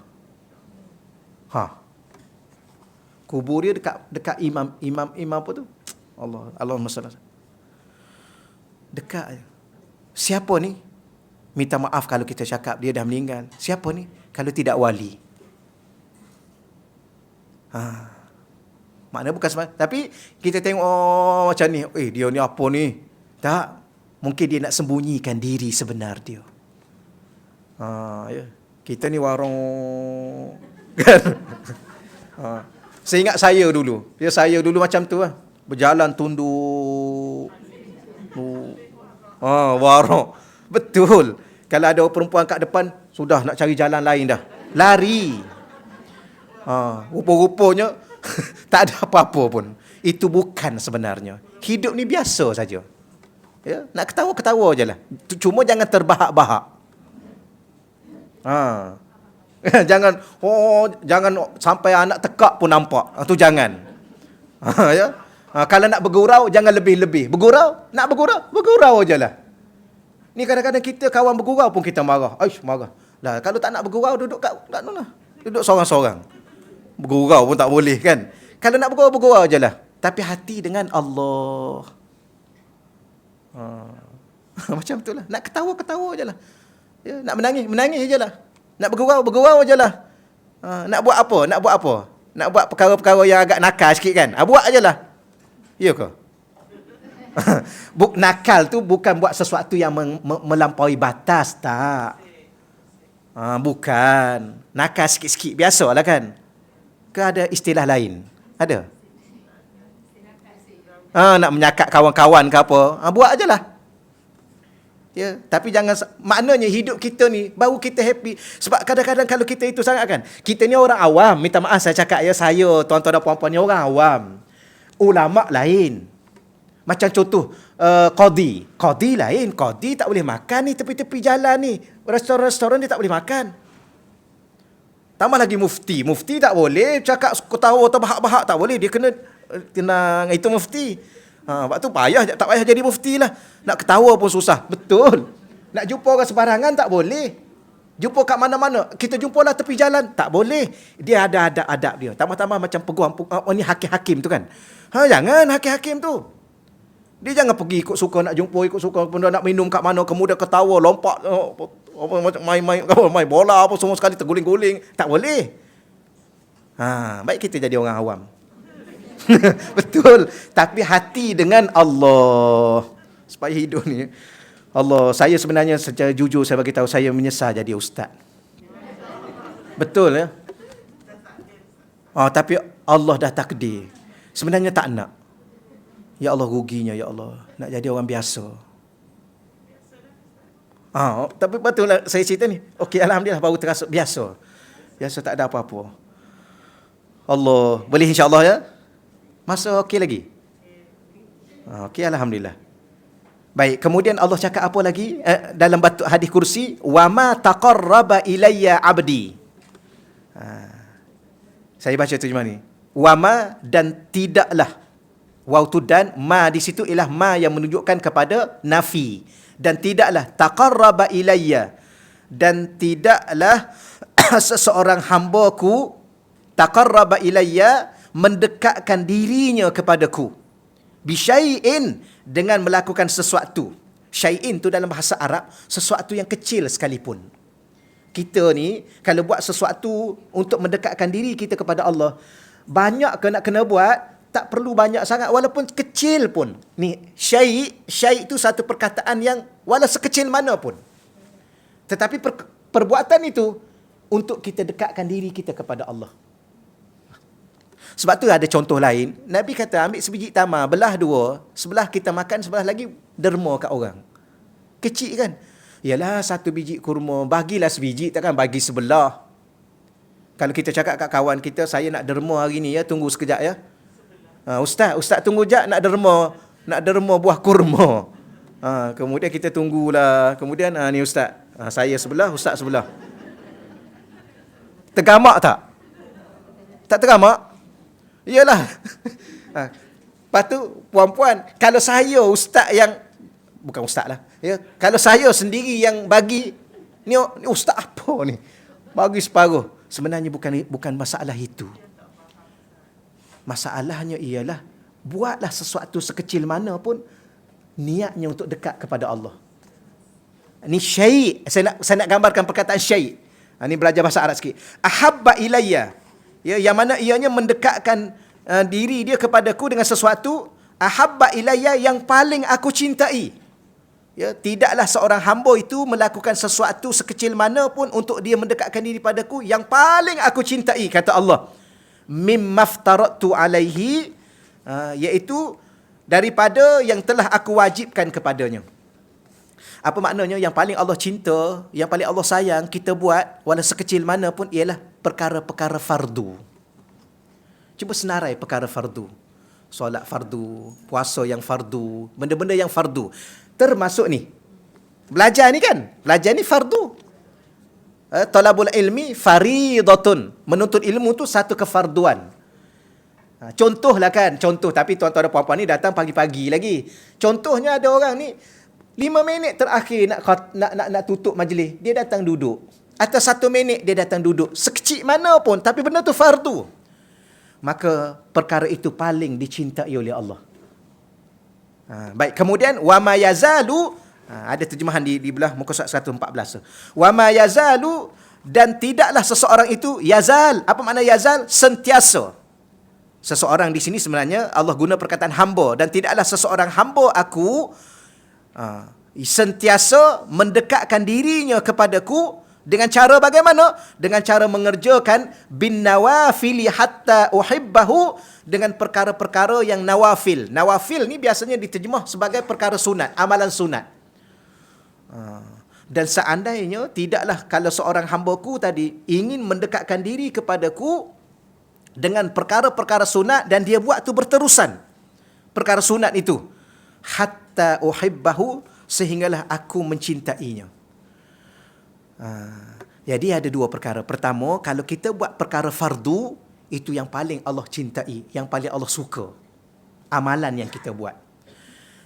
A: Kubur dia dekat imam apa tu? Allahumma salli. Dekat je. Siapa ni? Minta maaf kalau kita cakap dia dah meninggal. Siapa ni? Kalau tidak wali. Maknanya bukan semua. Tapi kita tengok macam ni. Dia ni apa ni? Tak. Mungkin dia nak sembunyikan diri sebenar dia. Ya. Kita ni warung kan. Saya ingat saya dulu. Saya dulu macam tu lah. Berjalan tunduk. Warung. Betul. Kalau ada perempuan kat depan, sudah nak cari jalan lain dah. Lari. Rupa-rupanya tak ada apa-apa pun. Itu bukan sebenarnya. Hidup ni biasa saja. Ya, nak ketawa-ketawa je lah. Cuma jangan terbahak-bahak. Jangan sampai anak tekak pun nampak. Itu jangan. Ya. Kalau nak bergurau, jangan lebih-lebih. Nak bergurau je lah. Ni kadang-kadang kita kawan bergurau pun kita marah. Marah. Lah, kalau tak nak bergurau, duduk kat mana? Duduk sorang-sorang. Bergurau pun tak boleh kan. Kalau nak bergurau je lah. Tapi hati dengan Allah. Macam tu lah. Nak ketawa je lah. Ya, nak menangis je lah. Nak bergurau je lah. Nak buat apa? Nak buat perkara-perkara yang agak nakal sikit kan. Buat je lah. Ya ke? Nakal tu bukan buat sesuatu yang melampaui batas, tak. Bukan. Nakal sikit-sikit, biasalah kan. Ke ada istilah lain? Ada? Nak menyakat kawan-kawan ke apa, buat je lah. Ya, tapi jangan, maknanya hidup kita ni baru kita happy. Sebab kadang-kadang kalau kita itu sangat kan, kita ni orang awam, minta maaf saya cakap ya, saya, tuan-tuan dan puan-puan ni orang awam. Ulama lain. Macam contoh, qadi lain. Qadi tak boleh makan ni tepi-tepi jalan ni. Restoran-restoran dia tak boleh makan. Tambah lagi mufti. Mufti tak boleh cakap ketawa atau bahak-bahak, tak boleh. Dia kena tenang, itu mufti. Sebab tu payah, tak payah jadi mufti lah. Nak ketawa pun susah. Betul. Nak jumpa orang sembarangan tak boleh. Jumpa kat mana-mana. Kita jumpalah tepi jalan. Tak boleh. Dia ada adab-adab dia. Tambah-tambah macam peguam. Ni hakim-hakim tu kan. Jangan hakim-hakim tu. Dia jangan pergi ikut suka nak jumpa, ikut suka pun nak minum kat mana, kemudian ketawa, lompat, macam main bola apa semua sekali terguling-guling. Tak boleh. Baik kita jadi orang awam. Betul. Tapi hati dengan Allah. Supaya hidup ni, Allah, saya sebenarnya secara jujur saya bagi tahu, saya menyesal jadi ustaz. Betul ya? Tapi Allah dah takdir. Sebenarnya tak nak. Ya Allah, ruginya ya Allah. Nak jadi orang biasa. Tapi betul lah saya cerita ni. Okey, alhamdulillah baru terasa biasa. Biasa, tak ada apa-apa. Allah, boleh insya-Allah ya? Masa okey lagi? Okey, alhamdulillah. Baik, kemudian Allah cakap apa lagi dalam hadis kursi? Wa ma taqarraba ilayya 'abdi. Saya baca terjemah ni. Wa ma, dan tidaklah. Waw tu dan, ma di situ ialah ma yang menunjukkan kepada nafi. Dan tidaklah taqarraba ilayya, dan tidaklah seseorang hamba-Ku taqarraba ilayya, mendekatkan dirinya kepadaku, bisyai'in, dengan melakukan sesuatu. Syai'in tu dalam bahasa Arab sesuatu yang kecil sekalipun. Kita ni kalau buat sesuatu untuk mendekatkan diri kita kepada Allah, banyak ke nak kena buat, tak perlu banyak sangat, walaupun kecil pun. Ni syai' itu satu perkataan yang walau sekecil mana pun. Tetapi perbuatan itu untuk kita dekatkan diri kita kepada Allah. Sebab tu ada contoh lain. Nabi kata ambil sebiji tamar, belah dua, sebelah kita makan, sebelah lagi derma kat orang. Kecil kan? Yalah, satu biji kurma, bagilah sebiji, takkan bagi sebelah. Kalau kita cakap kat kawan kita, saya nak derma hari ni ya, tunggu sekejap ya. Ustaz tunggu jap, nak derma buah kurma. Kemudian kita tunggulah. Kemudian ni ustaz, saya sebelah, ustaz sebelah. Tergamak tak? Tak tergamak? Iyalah. Lepas tu puan-puan, kalau saya ustaz yang, bukan ustaz lah ya, kalau saya sendiri yang bagi, ni ustaz apa ni, bagi separuh. Sebenarnya bukan masalah itu. Masalahnya ialah buatlah sesuatu sekecil mana pun, niatnya untuk dekat kepada Allah. Ini syai'. Saya nak gambarkan perkataan syai'. Ini belajar bahasa Arab sikit. Ahabba ilayya, ya, yang mana ianya mendekatkan diri dia kepadaku dengan sesuatu. Ahabba ilayya, yang paling aku cintai. Ya, tidaklah seorang hamba itu melakukan sesuatu sekecil mana pun untuk dia mendekatkan diri padaku, yang paling aku cintai, kata Allah. Mimma aftaratu alaihi, iaitu daripada yang telah aku wajibkan kepadanya. Apa maknanya? Yang paling Allah cinta, yang paling Allah sayang kita buat, walau sekecil mana pun, ialah perkara-perkara fardu. Cuba senarai perkara fardu. Solat fardu, puasa yang fardu, benda-benda yang fardu. Termasuk ni, belajar ni kan, belajar ni fardu. Talabul ilmi faridatun, menuntut ilmu tu satu kefarduan. Contohlah kan, tapi tuan-tuan dan puan-puan ni datang pagi-pagi lagi. Contohnya ada orang ni 5 minit terakhir nak tutup majlis, dia datang duduk. Atau 1 minit dia datang duduk. Sekecil mana pun, tapi benda tu fardu. Maka perkara itu paling dicintai oleh Allah. Baik, kemudian wa ma yazalu, ada terjemahan di belah muka surat 114. Wa ma yazalu Dan tidaklah seseorang itu yazal. Apa makna yazal? Sentiasa. Seseorang di sini sebenarnya Allah guna perkataan hamba, dan tidaklah seseorang hamba aku sentiasa mendekatkan dirinya kepadaku dengan cara bagaimana? Dengan cara mengerjakan bin nawafili hatta uhibbahu, dengan perkara-perkara yang nawafil. Nawafil ni biasanya diterjemah sebagai perkara sunat, amalan sunat. Dan seandainya tidaklah kalau seorang hambaku tadi ingin mendekatkan diri kepadaku dengan perkara-perkara sunat, dan dia buat tu berterusan, perkara sunat itu, hatta uhibbahu, sehinggalah aku mencintainya. Jadi ada dua perkara. Pertama, kalau kita buat perkara fardu, itu yang paling Allah cintai, yang paling Allah suka, amalan yang kita buat.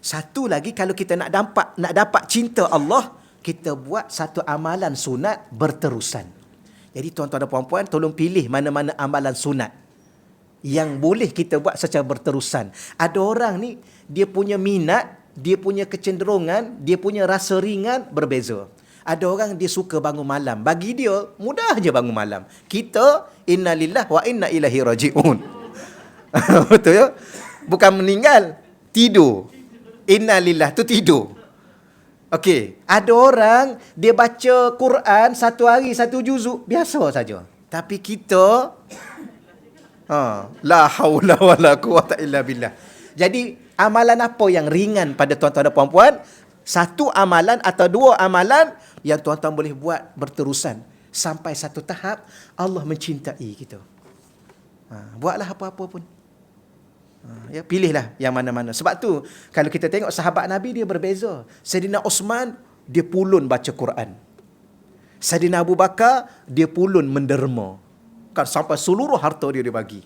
A: Satu lagi, kalau kita nak dapat cinta Allah, kita buat satu amalan sunat berterusan. Jadi tuan-tuan dan puan-puan, tolong pilih mana-mana amalan sunat yang boleh kita buat secara berterusan. Ada orang ni, dia punya minat, dia punya kecenderungan, dia punya rasa ringan berbeza. Ada orang dia suka bangun malam. Bagi dia, mudah je bangun malam. Kita, inna lillah wa inna ilaihi raji'un. Betul ya? Bukan meninggal, tidur. Inna lillah tu tidur. Okey, ada orang dia baca Quran satu hari satu juzuk, biasa saja. Tapi kita la haula wala quwata illa billah. Jadi amalan apa yang ringan pada tuan-tuan dan puan-puan? Satu amalan atau dua amalan yang tuan-tuan boleh buat berterusan sampai satu tahap Allah mencintai kita. Buatlah apa-apa pun. Ya, pilihlah yang mana-mana. Sebab tu kalau kita tengok sahabat Nabi, dia berbeza. Saidina Osman, dia pulun baca Quran. Saidina Abu Bakar, dia pulun menderma. Kan sampai seluruh harta dia bagi.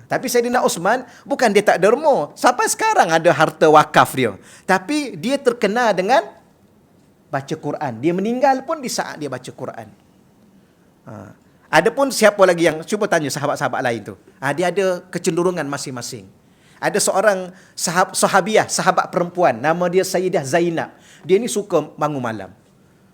A: Tapi Saidina Osman, bukan dia tak derma. Sampai sekarang ada harta wakaf dia. Tapi dia terkenal dengan baca Quran. Dia meninggal pun di saat dia baca Quran. Adapun siapa lagi yang, cuba tanya sahabat-sahabat lain tu. Dia ada kecenderungan masing-masing. Ada seorang sahabiah, sahabat perempuan, nama dia Sayyidah Zainab. Dia ni suka bangun malam.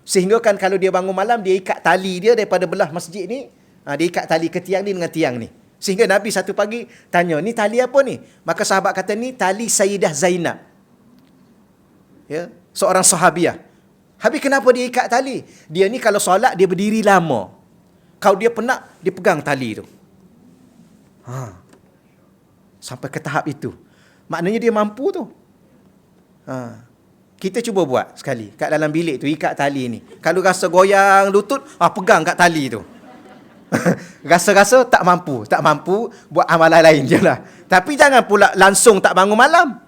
A: Sehingga kan kalau dia bangun malam, dia ikat tali dia daripada belah masjid ni, dia ikat tali ke tiang ni dengan tiang ni. Sehingga Nabi satu pagi tanya, ni tali apa ni? Maka sahabat kata, ni tali Sayyidah Zainab. Ya, seorang sahabiah. Habis kenapa dia ikat tali? Dia ni kalau solat, dia berdiri lama. Kalau dia penat, dia pegang tali tu. Sampai ke tahap itu. Maknanya dia mampu tu. Kita cuba buat sekali. Kat dalam bilik tu, ikat tali ni. Kalau rasa goyang lutut, pegang kat tali tu. Rasa-rasa tak mampu, buat amalan lain je lah. Tapi jangan pula langsung tak bangun malam.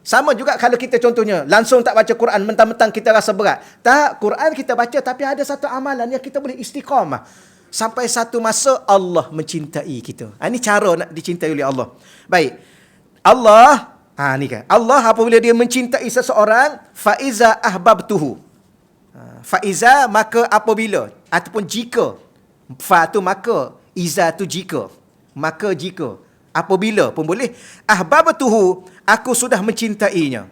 A: Sama juga kalau kita contohnya langsung tak baca Quran, mentang-mentang kita rasa berat. Tak, Quran kita baca, tapi ada satu amalan yang kita boleh istiqamah. Sampai satu masa Allah mencintai kita. Ini cara nak dicintai oleh Allah. Baik. Allah, ni kan. Allah apabila dia mencintai seseorang, faiza ahbabtuhu. Faiza, maka apabila, ataupun jika. Fa tu maka, iza tu jika. Maka jika. Apabila pun boleh. Ahbabtuhu, aku sudah mencintainya.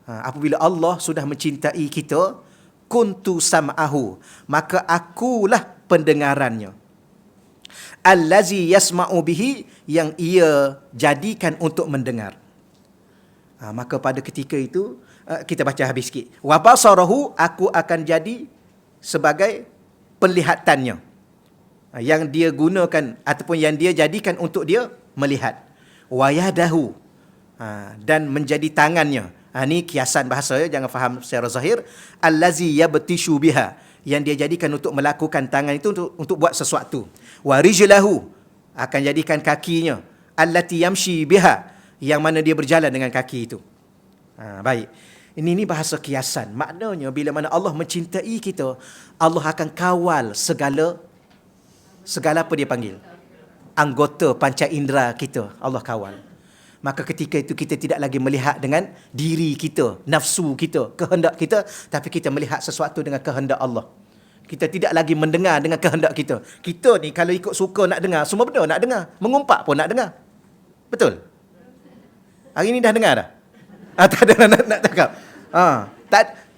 A: Apabila Allah sudah mencintai kita, kuntu sam'ahu, maka akulah pendengarannya. Allazi yasma'u bihi, yang ia jadikan untuk mendengar. Maka pada ketika itu, kita baca habis sikit. Wa basarahu, aku akan jadi sebagai penlihatannya. Yang dia gunakan ataupun yang dia jadikan untuk dia melihat. Wa yadahu, dan menjadi tangannya. Ini kiasan bahasa ya, jangan faham secara zahir. Allazi yabtishu biha, yang dia jadikan untuk melakukan tangan itu untuk buat sesuatu. Wa rijlahu, akan jadikan kakinya. Allati yamshi biha, yang mana dia berjalan dengan kaki itu. Baik. Ini bahasa kiasan. Maknanya bila mana Allah mencintai kita, Allah akan kawal segala apa dia panggil? Anggota panca indera kita, Allah kawal. Maka ketika itu kita tidak lagi melihat dengan diri kita, nafsu kita, kehendak kita, tapi kita melihat sesuatu dengan kehendak Allah. Kita tidak lagi mendengar dengan kehendak kita. Kita ni kalau ikut suka nak dengar, semua benda nak dengar. Mengumpat pun nak dengar. Betul? Hari ni dah dengar dah? Tak ada nak cakap?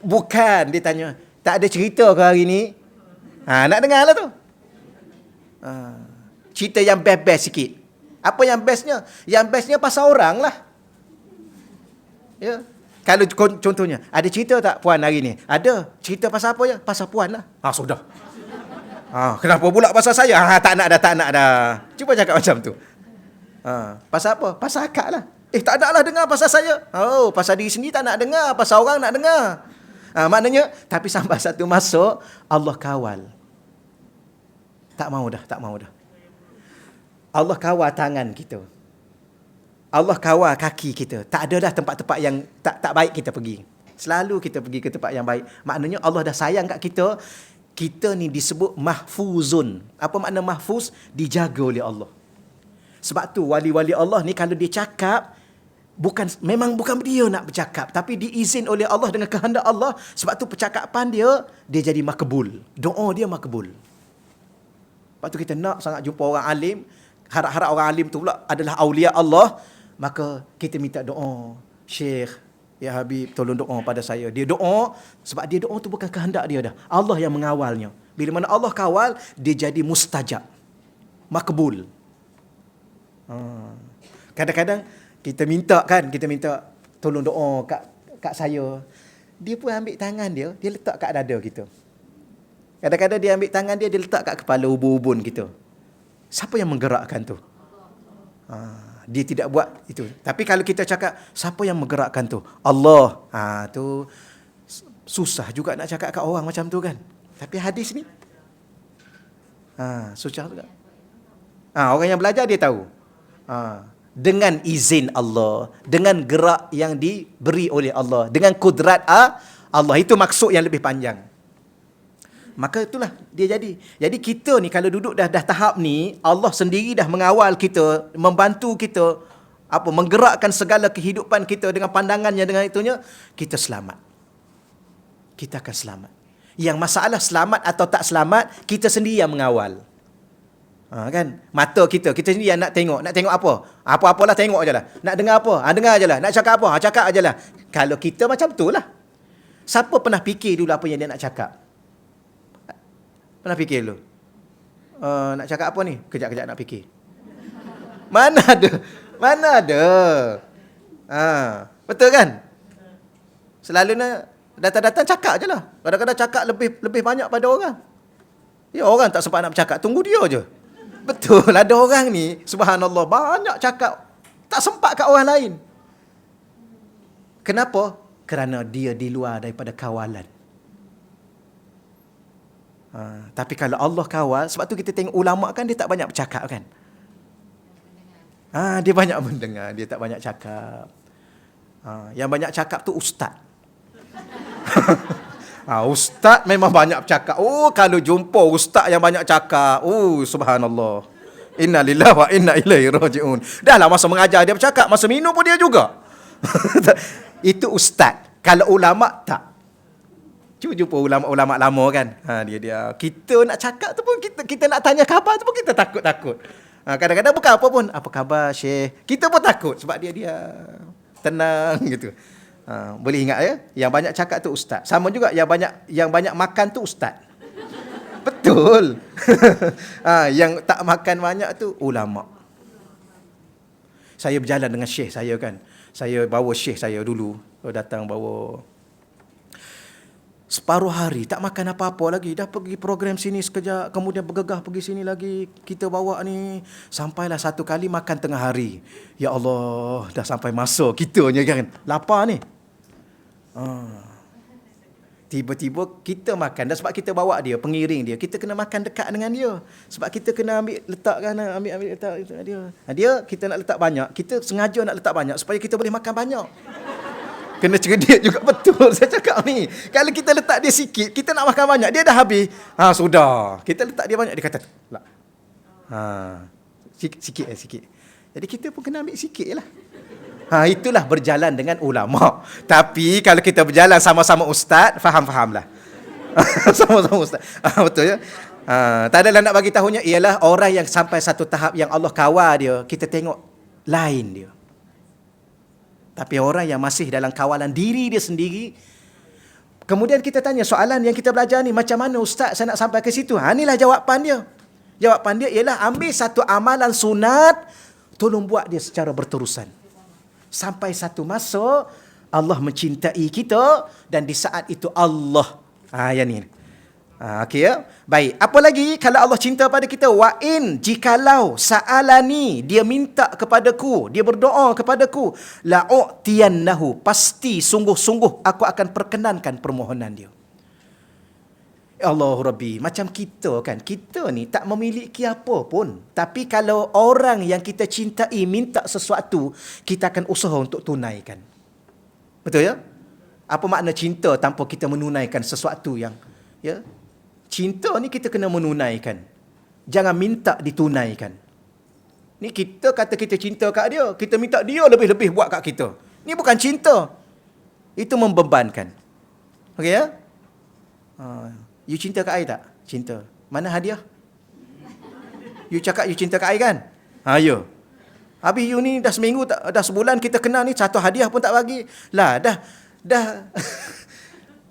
A: Bukan, dia tanya. Tak ada cerita ke hari ni? Nak dengar lah tu. Cerita yang best-best sikit. Apa yang bestnya? Yang bestnya pasal orang lah. Ya. Kalau contohnya, ada cerita tak puan hari ni? Ada. Cerita pasal apa je? Pasal puan lah. Sudah. Kenapa pula pasal saya? Tak nak dah. Cuba cakap macam tu. Pasal apa? Pasal akak lah. Tak nak lah dengar pasal saya. Pasal diri sendiri tak nak dengar. Pasal orang nak dengar. Maknanya, tapi sampai satu masuk, Allah kawal. Tak mau dah. Allah kawal tangan kita. Allah kawal kaki kita. Tak ada dah tempat-tempat yang tak baik kita pergi. Selalu kita pergi ke tempat yang baik. Maknanya Allah dah sayang kat kita. Kita ni disebut mahfuzun. Apa makna mahfuz? Dijaga oleh Allah. Sebab tu wali-wali Allah ni kalau dia cakap, memang bukan dia nak bercakap, tapi diizin oleh Allah dengan kehendak Allah. Sebab tu percakapan dia jadi makbul. Doa dia makbul. Sebab tu kita nak sangat jumpa orang alim. Harap-harap orang alim tu pula adalah awliya Allah. Maka kita minta doa. Syekh, ya Habib, tolong doa pada saya. Dia doa, sebab dia doa tu bukan kehendak dia dah. Allah yang mengawalnya. Bila mana Allah kawal, dia jadi mustajab. Makbul. Kadang-kadang kita minta tolong doa kat saya. Dia pun ambil tangan dia letak kat dada kita. Kadang-kadang dia ambil tangan dia letak kat kepala ubun-ubun kita. Siapa yang menggerakkan tu? Dia tidak buat itu. Tapi kalau kita cakap, siapa yang menggerakkan tu? Allah. Tu susah juga nak cakap kat orang macam tu kan. Tapi hadis ni, susah juga. Orang yang belajar dia tahu. Dengan izin Allah, dengan gerak yang diberi oleh Allah, dengan kudrat Allah. Itu maksud yang lebih panjang. Maka itulah dia jadi. Jadi kita ni kalau duduk dah tahap ni, Allah sendiri dah mengawal kita, membantu kita, menggerakkan segala kehidupan kita dengan pandangannya, dengan itunya, kita selamat. Kita akan selamat. Yang masalah selamat atau tak selamat, kita sendiri yang mengawal. Kan? Mata kita sendiri yang nak tengok apa? Apa-apalah tengok je lah. Nak dengar apa? Dengar je lah. Nak cakap apa? Cakap je lah. Kalau kita macam tu lah. Siapa pernah fikir dulu apa yang dia nak cakap? Pernah fikir dulu? Nak cakap apa ni? Kejap-kejap nak fikir. Mana ada? Betul kan? Selalunya datang-datang cakap je lah. Kadang-kadang cakap lebih banyak pada orang. Ya, orang tak sempat nak bercakap. Tunggu dia je. Betul, ada orang ni, subhanallah, banyak cakap. Tak sempat kat orang lain. Kenapa? Kerana dia di luar daripada kawalan. Tapi kalau Allah kawal, sebab tu kita tengok ulama kan dia tak banyak bercakap kan. Dia banyak mendengar, dia tak banyak cakap. Yang banyak cakap tu ustaz. Ustaz memang banyak bercakap. Kalau jumpa ustaz yang banyak cakap, subhanallah. Inna lillahi wa inna ilaihi raji'un. Dah lah masa mengajar dia bercakap, masa minum pun dia juga. Itu ustaz. Kalau ulama tak. Cuba jumpa ulama-ulama lama kan. Dia kita nak cakap tu pun kita nak tanya khabar tu pun kita takut-takut. Kadang-kadang bukan apa pun. Apa khabar Syekh? Kita pun takut sebab dia tenang gitu. Boleh ingat ya? Yang banyak cakap tu ustaz. Sama juga yang banyak makan tu ustaz. Betul. Yang tak makan banyak tu ulama. Saya berjalan dengan syekh saya kan. Saya bawa syekh saya dulu. Datang bawa separuh hari tak makan apa-apa lagi. Dah pergi program sini sekejap, kemudian bergegah pergi sini lagi. Kita bawa ni sampailah satu kali makan tengah hari. Ya Allah, dah sampai masa kitanya kan. Lapar ni. Tiba-tiba kita makan. Dan sebab kita bawa dia, pengiring dia, kita kena makan dekat dengan dia. Sebab kita kena ambil letak kan, ambil letak dia. Dia kita nak letak banyak, kita sengaja nak letak banyak supaya kita boleh makan banyak. Kena cerdik juga, betul saya cakap ni. Kalau kita letak dia sikit, kita nak makan banyak, dia dah habis. Sudah. Kita letak dia banyak, dia kata, lah. Sikit. Jadi kita pun kena ambil sikit lah. Itulah berjalan dengan ulama. Tapi kalau kita berjalan sama-sama ustaz, faham-fahamlah. Sama-sama ustaz. Betul ya? Tak adalah nak bagi tahunya, ialah orang yang sampai satu tahap yang Allah kawal dia, kita tengok lain dia. Tapi orang yang masih dalam kawalan diri dia sendiri, Kemudian kita tanya soalan yang kita belajar ni, macam mana ustaz saya nak sampai ke situ? Inilah jawapan dia. Jawapan dia ialah ambil satu amalan sunat, tolong buat dia secara berterusan. Sampai satu masa Allah mencintai kita dan di saat itu Allah. Yang ni. Okey ya. Baik. Apa lagi kalau Allah cinta pada kita? Wa in, jikalau sa'alani, dia minta kepadaku, dia berdoa kepadaku, la'u'tiyannahu, pasti sungguh-sungguh aku akan perkenankan permohonan dia. Ya Allah Rabbi, macam kita kan, kita ni tak memiliki apa pun, tapi kalau orang yang kita cintai minta sesuatu, kita akan usaha untuk tunaikan. Betul ya? Apa makna cinta tanpa kita menunaikan sesuatu yang, ya? Cinta ni kita kena menunaikan. Jangan minta ditunaikan. Ni kita kata kita cinta kat dia, kita minta dia lebih-lebih buat kat kita. Ni bukan cinta. Itu membebankan. Okey ya? You cinta kat I tak? Cinta. Mana hadiah? You cakap you cinta kat I kan? Ya. Habis you ni dah seminggu, dah sebulan kita kenal ni, satu hadiah pun tak bagi. Lah, dah.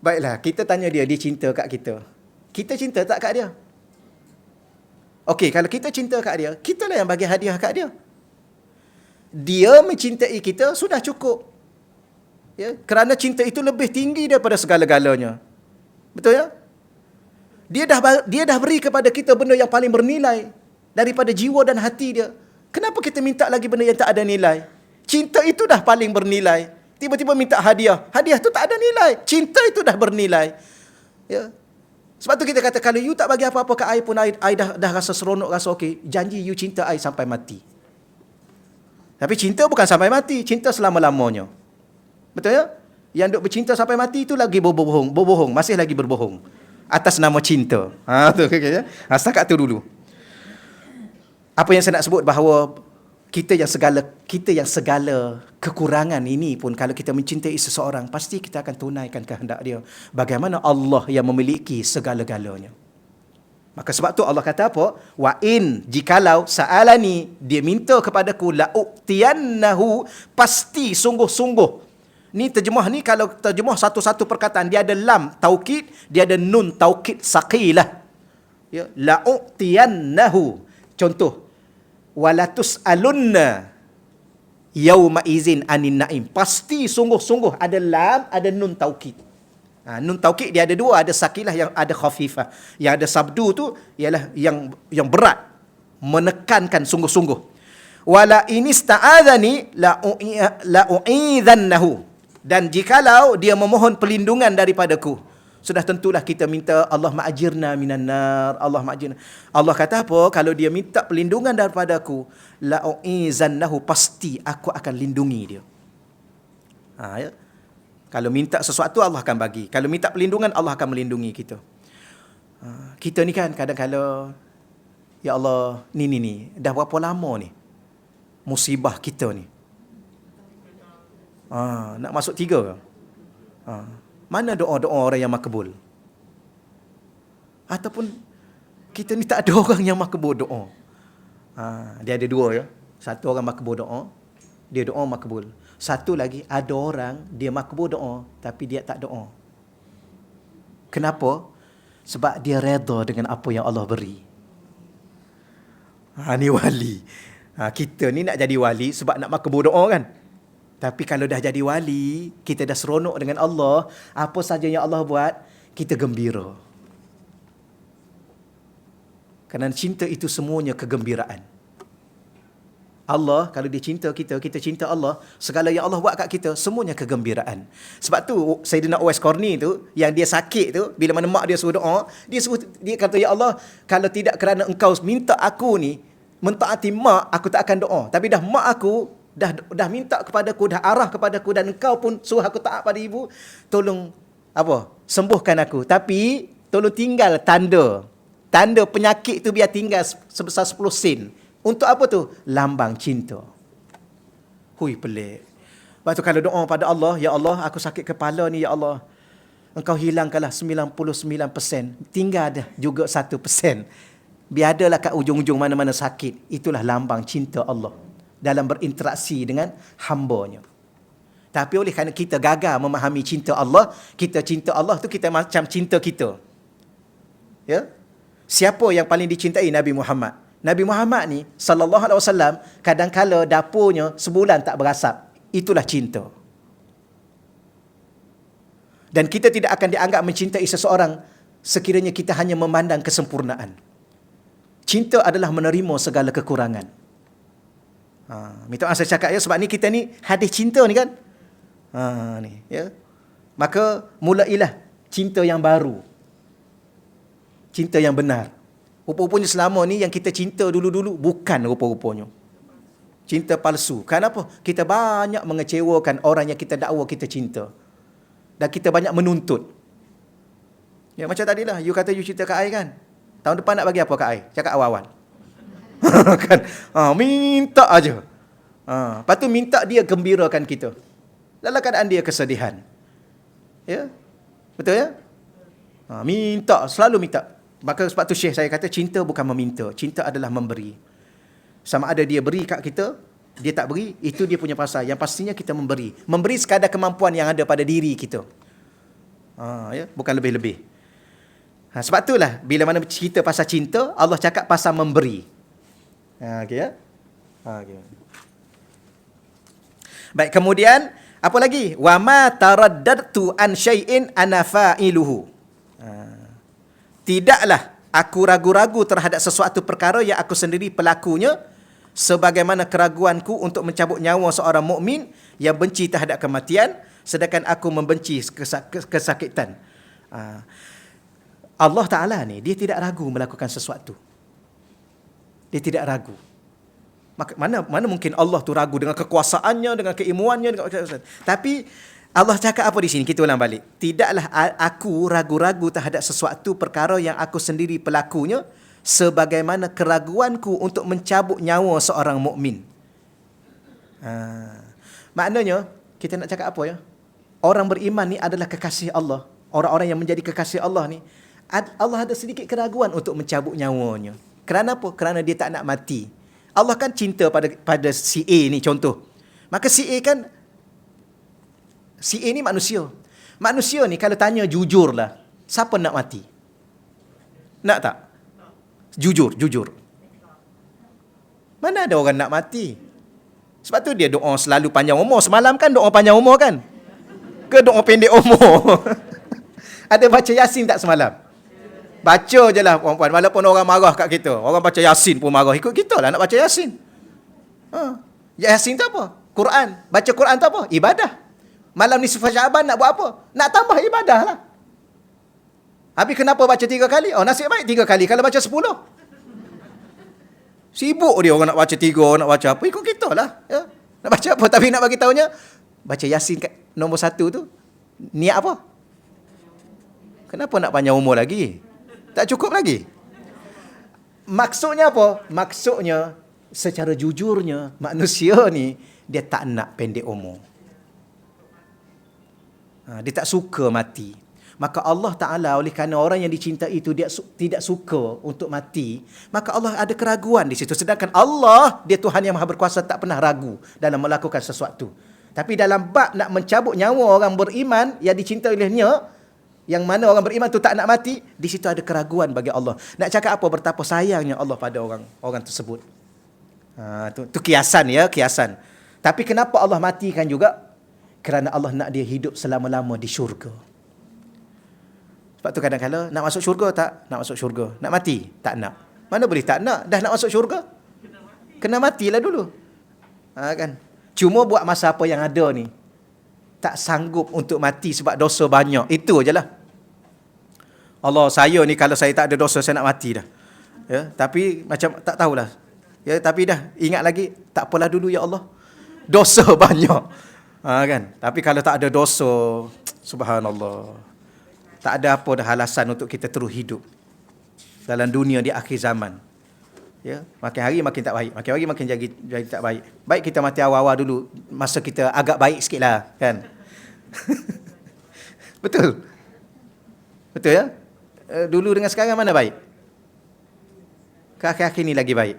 A: Baiklah, kita tanya dia cinta kat kita. Kita cinta tak kat dia? Okey, kalau kita cinta kat dia, kitalah yang bagi hadiah kat dia. Dia mencintai kita, sudah cukup. Ya, kerana cinta itu lebih tinggi daripada segala-galanya. Betul ya? Dia dah beri kepada kita benda yang paling bernilai daripada jiwa dan hati dia. Kenapa kita minta lagi benda yang tak ada nilai? Cinta itu dah paling bernilai. Tiba-tiba minta hadiah. Hadiah tu tak ada nilai. Cinta itu dah bernilai. Ya. Sebab tu kita kata, kalau you tak bagi apa-apa ke I pun, I dah rasa seronok, rasa okey. Janji you cinta I sampai mati. Tapi cinta bukan sampai mati. Cinta selama-lamanya. Betul ya? Yang duk bercinta sampai mati itu lagi berbohong. Masih lagi berbohong. Atas nama cinta. Tu okay, ya. Setakat tu dulu. Apa yang saya nak sebut bahawa kita yang segala kekurangan ini pun, kalau kita mencintai seseorang, pasti kita akan tunaikan kehendak dia. Bagaimana Allah yang memiliki segala-galanya. Maka sebab tu Allah kata apa? Wa in, jikalau sa'alani, dia minta kepadaku, la'u'tiyannahu, pasti sungguh-sungguh. Ni terjemah ni, kalau terjemah satu-satu perkataan, dia ada lam taukid, dia ada nun taukid saqilah. Ya, la'u'tiyannahu. Contoh, walatus alunna yauma izin anin naim. Pasti sungguh-sungguh, ada lam, ada nun taukid. Nun taukid dia ada dua, ada sakilah, yang ada khafifah. Yang ada sabdu tu ialah yang berat, menekankan sungguh-sungguh. Wala inista'adzani la u'idhannahu. Dan jikalau dia memohon perlindungan daripadaku, sudah tentulah kita minta Allah ma'ajirna minan nar, Allah ma'ajirna. Allah kata apa? Kalau dia minta perlindungan daripadaku, la'u'izannahu, pasti aku akan lindungi dia. Ya. Kalau minta sesuatu, Allah akan bagi. Kalau minta perlindungan, Allah akan melindungi kita. Kita ni kan kadang-kadang, ya Allah, ni, dah berapa lama ni musibah kita ni? Nak masuk 3 ke? Mana doa-doa orang yang makbul? Ataupun kita ni tak ada orang yang makbul doa. Dia ada 2 ya. Satu orang makbul doa, dia doa makbul. Satu lagi, ada orang dia makbul doa tapi dia tak doa. Kenapa? Sebab dia redha dengan apa yang Allah beri. Ni wali. Kita ni nak jadi wali sebab nak makbul doa kan? Tapi kalau dah jadi wali, kita dah seronok dengan Allah, apa saja yang Allah buat, kita gembira. Kerana cinta itu semuanya kegembiraan. Allah, kalau dia cinta kita, kita cinta Allah, segala yang Allah buat kat kita, semuanya kegembiraan. Sebab tu, Sayyidina Uwais Qarni tu, yang dia sakit tu, bila mana mak dia suruh doa, dia kata, ya Allah, kalau tidak kerana engkau minta aku ni, mentaati mak, aku tak akan doa. Tapi dah mak aku, dah minta kepadaku, dah arah kepadaku, dan engkau pun suruh aku taat pada ibu, tolong sembuhkan aku. Tapi tolong tinggal tanda penyakit tu biar tinggal sebesar 10 sen. Untuk apa tu? Lambang cinta. Hui, pelik. Lepas tu kalau doa pada Allah, ya Allah, aku sakit kepala ni, ya Allah, engkau hilangkanlah 99%, tinggal dah juga 1%. Biar adalah kat ujung-ujung mana-mana sakit. Itulah lambang cinta Allah dalam berinteraksi dengan hamba-Nya. Tapi oleh kerana kita gagal memahami cinta Allah, kita cinta Allah tu kita macam cinta kita. Ya? Siapa yang paling dicintai? Nabi Muhammad. Nabi Muhammad ni sallallahu alaihi wasallam kadang-kala dapurnya sebulan tak berasap. Itulah cinta. Dan kita tidak akan dianggap mencintai seseorang sekiranya kita hanya memandang kesempurnaan. Cinta adalah menerima segala kekurangan. Minta maaf saya cakap ya, sebab ni kita ni hadis cinta ni kan. Ni ya. Maka mulailah cinta yang baru. Cinta yang benar. Rupa-rupanya selama ni yang kita cinta dulu-dulu bukan rupa-rupanya. Cinta palsu. Kenapa? Kita banyak mengecewakan orang yang kita dakwa kita cinta. Dan kita banyak menuntut. Ya macam tadilah, you kata you cinta kat I kan. Tahun depan nak bagi apa kat I? Cakap awal-awal. Kan? Minta aja. Lepas tu minta dia gembirakan kita. Dalam keadaan dia kesedihan. Ya? Betul ya? Minta, selalu minta. Maka sebab tu Syekh saya kata cinta bukan meminta, cinta adalah memberi. Sama ada dia beri kat kita, dia tak beri, itu dia punya pasal. Yang pastinya kita memberi. Memberi sekadar kemampuan yang ada pada diri kita. Ya? Bukan lebih-lebih. Sebab itulah bila mana cerita pasal cinta, Allah cakap pasal memberi. Okey ya? Okay. Baik, kemudian apa lagi? Wa ma taraddadtu an syai'in ana fa'iluhu. Tidaklah aku ragu-ragu terhadap sesuatu perkara yang aku sendiri pelakunya, sebagaimana keraguanku untuk mencabut nyawa seorang mukmin yang benci terhadap kematian, sedangkan aku membenci kesakitan. Allah Ta'ala ni, dia tidak ragu melakukan sesuatu. Dia tidak ragu. Mana mungkin Allah tu ragu dengan kekuasaannya, dengan keilmuannya, tapi Allah cakap apa di sini? Kita ulang balik. Tidaklah aku ragu-ragu terhadap sesuatu perkara yang aku sendiri pelakunya, sebagaimana keraguanku untuk mencabut nyawa seorang mukmin. Maknanya, kita nak cakap apa ya? Orang beriman ni adalah kekasih Allah. Orang-orang yang menjadi kekasih Allah ni, Allah ada sedikit keraguan untuk mencabut nyawanya. Kerana apa? Kerana dia tak nak mati. Allah kan cinta pada si A ni contoh. Maka si A ni manusia. Manusia ni kalau tanya jujurlah, siapa nak mati? Nak tak? Jujur. Mana ada orang nak mati? Sebab tu dia doa selalu panjang umur. Semalam kan doa panjang umur kan? Ke doa pendek umur? Ada baca Yasin tak semalam? Baca je lah puan-puan. Walaupun orang marah kat kita. Orang baca Yasin pun marah. Ikut kita lah nak baca Yasin. Yasin tu apa? Quran. Baca Quran tu apa? Ibadah. Malam ni Nisfu Syaban nak buat apa? Nak tambah ibadah lah. Habis kenapa baca 3 kali? Nasib baik 3 kali. Kalau baca 10. Sibuk dia orang nak baca 3, orang nak baca apa. Ikut kita lah. Ya? Nak baca apa? Tapi nak bagi tahunya, baca Yasin kat nombor 1 tu, niat apa? Kenapa nak panjang umur lagi? Tak cukup lagi? Maksudnya apa? Maksudnya, secara jujurnya, manusia ni, dia tak nak pendek umur. Dia tak suka mati. Maka Allah Ta'ala, oleh kerana orang yang dicintai itu dia tidak suka untuk mati, maka Allah ada keraguan di situ. Sedangkan Allah, dia Tuhan yang Maha Berkuasa, tak pernah ragu dalam melakukan sesuatu. Tapi dalam bab nak mencabut nyawa orang beriman yang dicintai olehnya, yang mana orang beriman tu tak nak mati, di situ ada keraguan bagi Allah. Nak cakap apa? Betapa sayangnya Allah pada orang tersebut. Tu kiasan ya, kiasan. Tapi kenapa Allah matikan juga? Kerana Allah nak dia hidup selama-lama di syurga. Sebab tu kadang-kadang nak masuk syurga tak? Nak masuk syurga. Nak mati? Tak nak. Mana boleh tak nak? Dah nak masuk syurga? Kena matilah dulu. Kan? Cuma buat masa apa yang ada ni. Tak sanggup untuk mati sebab dosa banyak. Itu je lah. Allah, saya ni kalau saya tak ada dosa, saya nak mati dah. Ya, tapi macam tak tahulah. Ya, tapi dah ingat lagi, tak apalah dulu ya Allah. Dosa banyak. Kan? Tapi kalau tak ada dosa, subhanallah. Tak ada apa dah alasan untuk kita terus hidup dalam dunia di akhir zaman. Ya, makin hari makin tak baik. Makin hari makin jadi tak baik. Baik kita mati awal-awal dulu, masa kita agak baik sikitlah, kan? Betul? Betul ya? Dulu dengan sekarang mana baik? Ke akhir-akhir ni lagi baik?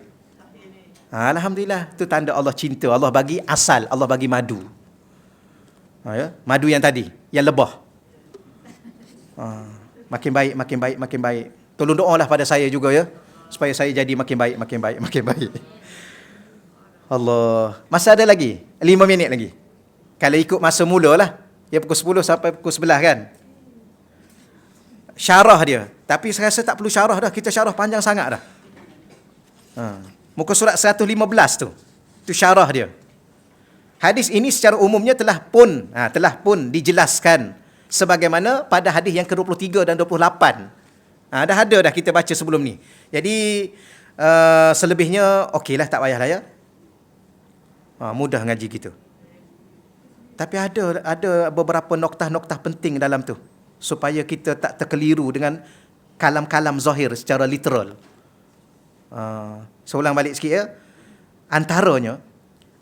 A: Alhamdulillah, tu tanda Allah cinta. Allah bagi asal, Allah bagi madu. Ya, madu yang tadi, yang lebah. Makin baik, makin baik, makin baik. Tolong doalah pada saya juga ya, supaya saya jadi makin baik, makin baik, makin baik. Allah. Masa ada lagi 5 minit lagi. Kalau ikut masa mula lah, ya pukul 10 sampai pukul 11 kan. Syarah dia. Tapi saya rasa tak perlu syarah dah. Kita syarah panjang sangat dah. Muka surat 115 tu. Tu syarah dia. Hadis ini secara umumnya telah pun dijelaskan sebagaimana pada hadis yang ke-23 dan 28. Dah ada dah kita baca sebelum ni. Jadi selebihnya okeylah, tak payahlah ya. Mudah ngaji kita. Tapi ada beberapa noktah-noktah penting dalam tu supaya kita tak terkeliru dengan kalam-kalam zahir secara literal. Saya ulang balik sikit ya. Antaranya,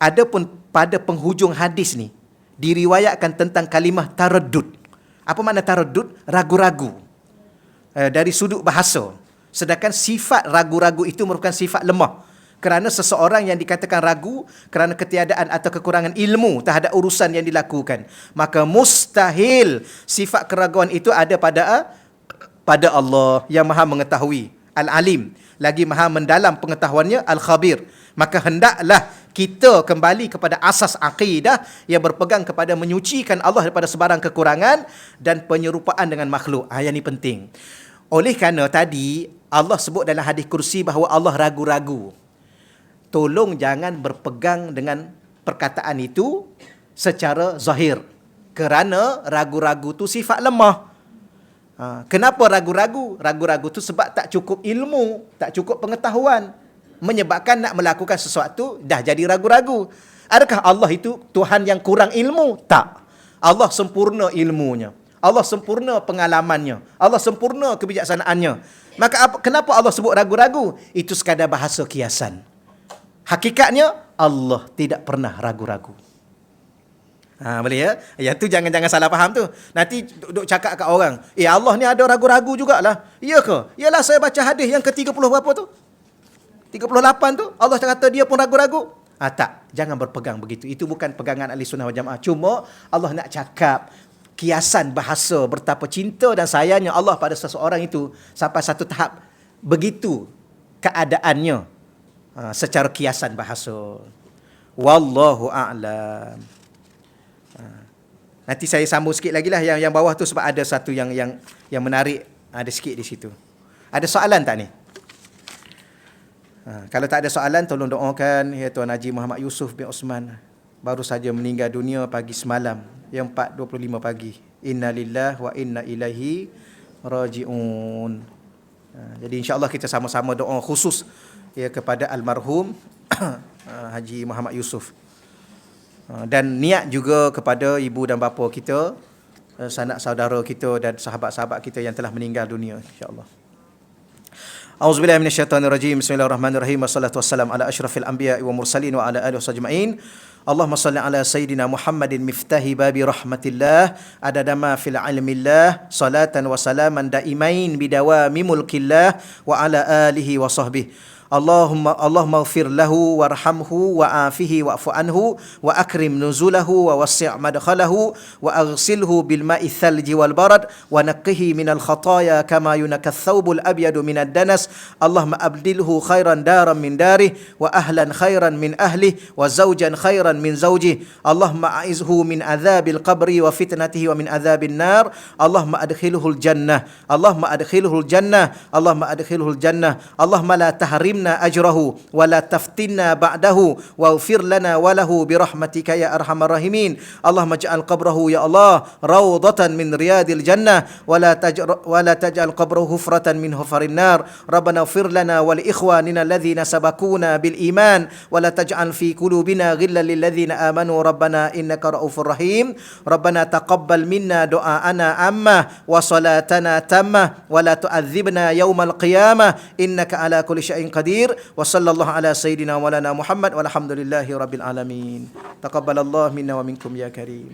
A: ada pun pada penghujung hadis ni diriwayatkan tentang kalimah taraddud. Apa makna taraddud? Ragu-ragu. Dari sudut bahasa. Sedangkan sifat ragu-ragu itu merupakan sifat lemah. Kerana seseorang yang dikatakan ragu kerana ketiadaan atau kekurangan ilmu terhadap urusan yang dilakukan, maka mustahil sifat keraguan itu ada pada Allah yang Maha mengetahui, Al-Alim, lagi Maha mendalam pengetahuannya, Al-Khabir. Maka hendaklah kita kembali kepada asas akidah yang berpegang kepada menyucikan Allah daripada sebarang kekurangan dan penyerupaan dengan makhluk. Yang ini penting. Oleh kerana tadi Allah sebut dalam hadis kursi bahawa Allah ragu-ragu. Tolong jangan berpegang dengan perkataan itu secara zahir. Kerana ragu-ragu tu sifat lemah. Kenapa ragu-ragu? Ragu-ragu tu sebab tak cukup ilmu, tak cukup pengetahuan. Menyebabkan nak melakukan sesuatu, dah jadi ragu-ragu. Adakah Allah itu Tuhan yang kurang ilmu? Tak. Allah sempurna ilmunya. Allah sempurna pengalamannya. Allah sempurna kebijaksanaannya. Maka kenapa Allah sebut ragu-ragu? Itu sekadar bahasa kiasan. Hakikatnya, Allah tidak pernah ragu-ragu. Boleh ya? Yang tu jangan salah faham tu. Nanti duk cakap kat orang, Allah ni ada ragu-ragu jugalah. Ya ke? Yalah, saya baca hadis yang ke-30 berapa tu? 38 tu, Allah kata dia pun ragu-ragu. Tak, jangan berpegang begitu. Itu bukan pegangan ahli sunnah wal jamaah. Cuma Allah nak cakap kiasan bahasa betapa cinta dan sayangnya Allah pada seseorang itu sampai satu tahap begitu keadaannya. Secara kiasan bahasa. Wallahu a'lam. Nanti saya sambung sikit lagi lah yang bawah tu sebab ada satu yang menarik, ada sikit di situ. Ada soalan tak ni? Kalau tak ada soalan, tolong doakan ya Tuan Haji Muhammad Yusuf bin Osman, baru saja meninggal dunia pagi semalam, yang 4:25 pagi. Inna lillahi wa inna ilaihi raji'un. Jadi insya-Allah kita sama-sama doa khusus ya kepada almarhum Haji Muhammad Yusuf. Dan niat juga kepada ibu dan bapa kita, sanak saudara kita dan sahabat-sahabat kita yang telah meninggal dunia, insya-Allah. Auzubillahi minasyaitonirrajim. Bismillahirrahmanirrahim. Wassalatu wassalamu ala asyrafil anbiya'i wa mursalin wa ala alihi wasajma'in. Allahumma salli ala sayyidina Muhammadin miftahi babi rahmatillah adada ma fil ilmillah salatan wa salaman daimain bidawami mulkillah wa ala alihi wa sahbihi. Allahumma ighfir lahu warhamhu wa afihi wa'fu anhu wa akrim nuzulahu wa wassi' madkhalahu wa aghsilhu bil ma'i thalji wal barad wa naqqihi minal khataaya kama yunakka thawbul abyadu minad danas. Allahumma abdilhu khairan daran min darih wa ahlan khairan min ahlihi wa zawjan khairan min zawjihi. Allahumma a'izhu min adzabil qabri wa fitnatihi wa min adzabin nar. Allahumma adkhilhul jannah. Allahumma adkhilhul jannah. Allahumma adkhilhul jannah. Allahumma la tahrim ajrahu wa la taftinna ba'dahu waghfir lana wa lahu bi rahmatika ya arhamar rahimin. Allahumma ij'al qabrahu ya Allah rawdatan min riyadil jannah wa la taj'al qabrahu hufratan min hufarin nar. Rabbana ighfir lana wa li ikhwanina alladhina sabaquna bil iman wa la taj'al fi qulubina ghillan lil ladzina amanu rabbana innaka raufur rahim. Rabbana taqabbal minna du'aana amma wa salatana tamma wa la tu'adzibna yaumal qiyamah innaka ala kulli syai'in qadir. Wa sallallahu ala sayyidina wa lana Muhammad walhamdulillahi rabbil alamin. Taqabbalallahu minna wa minkum ya karim.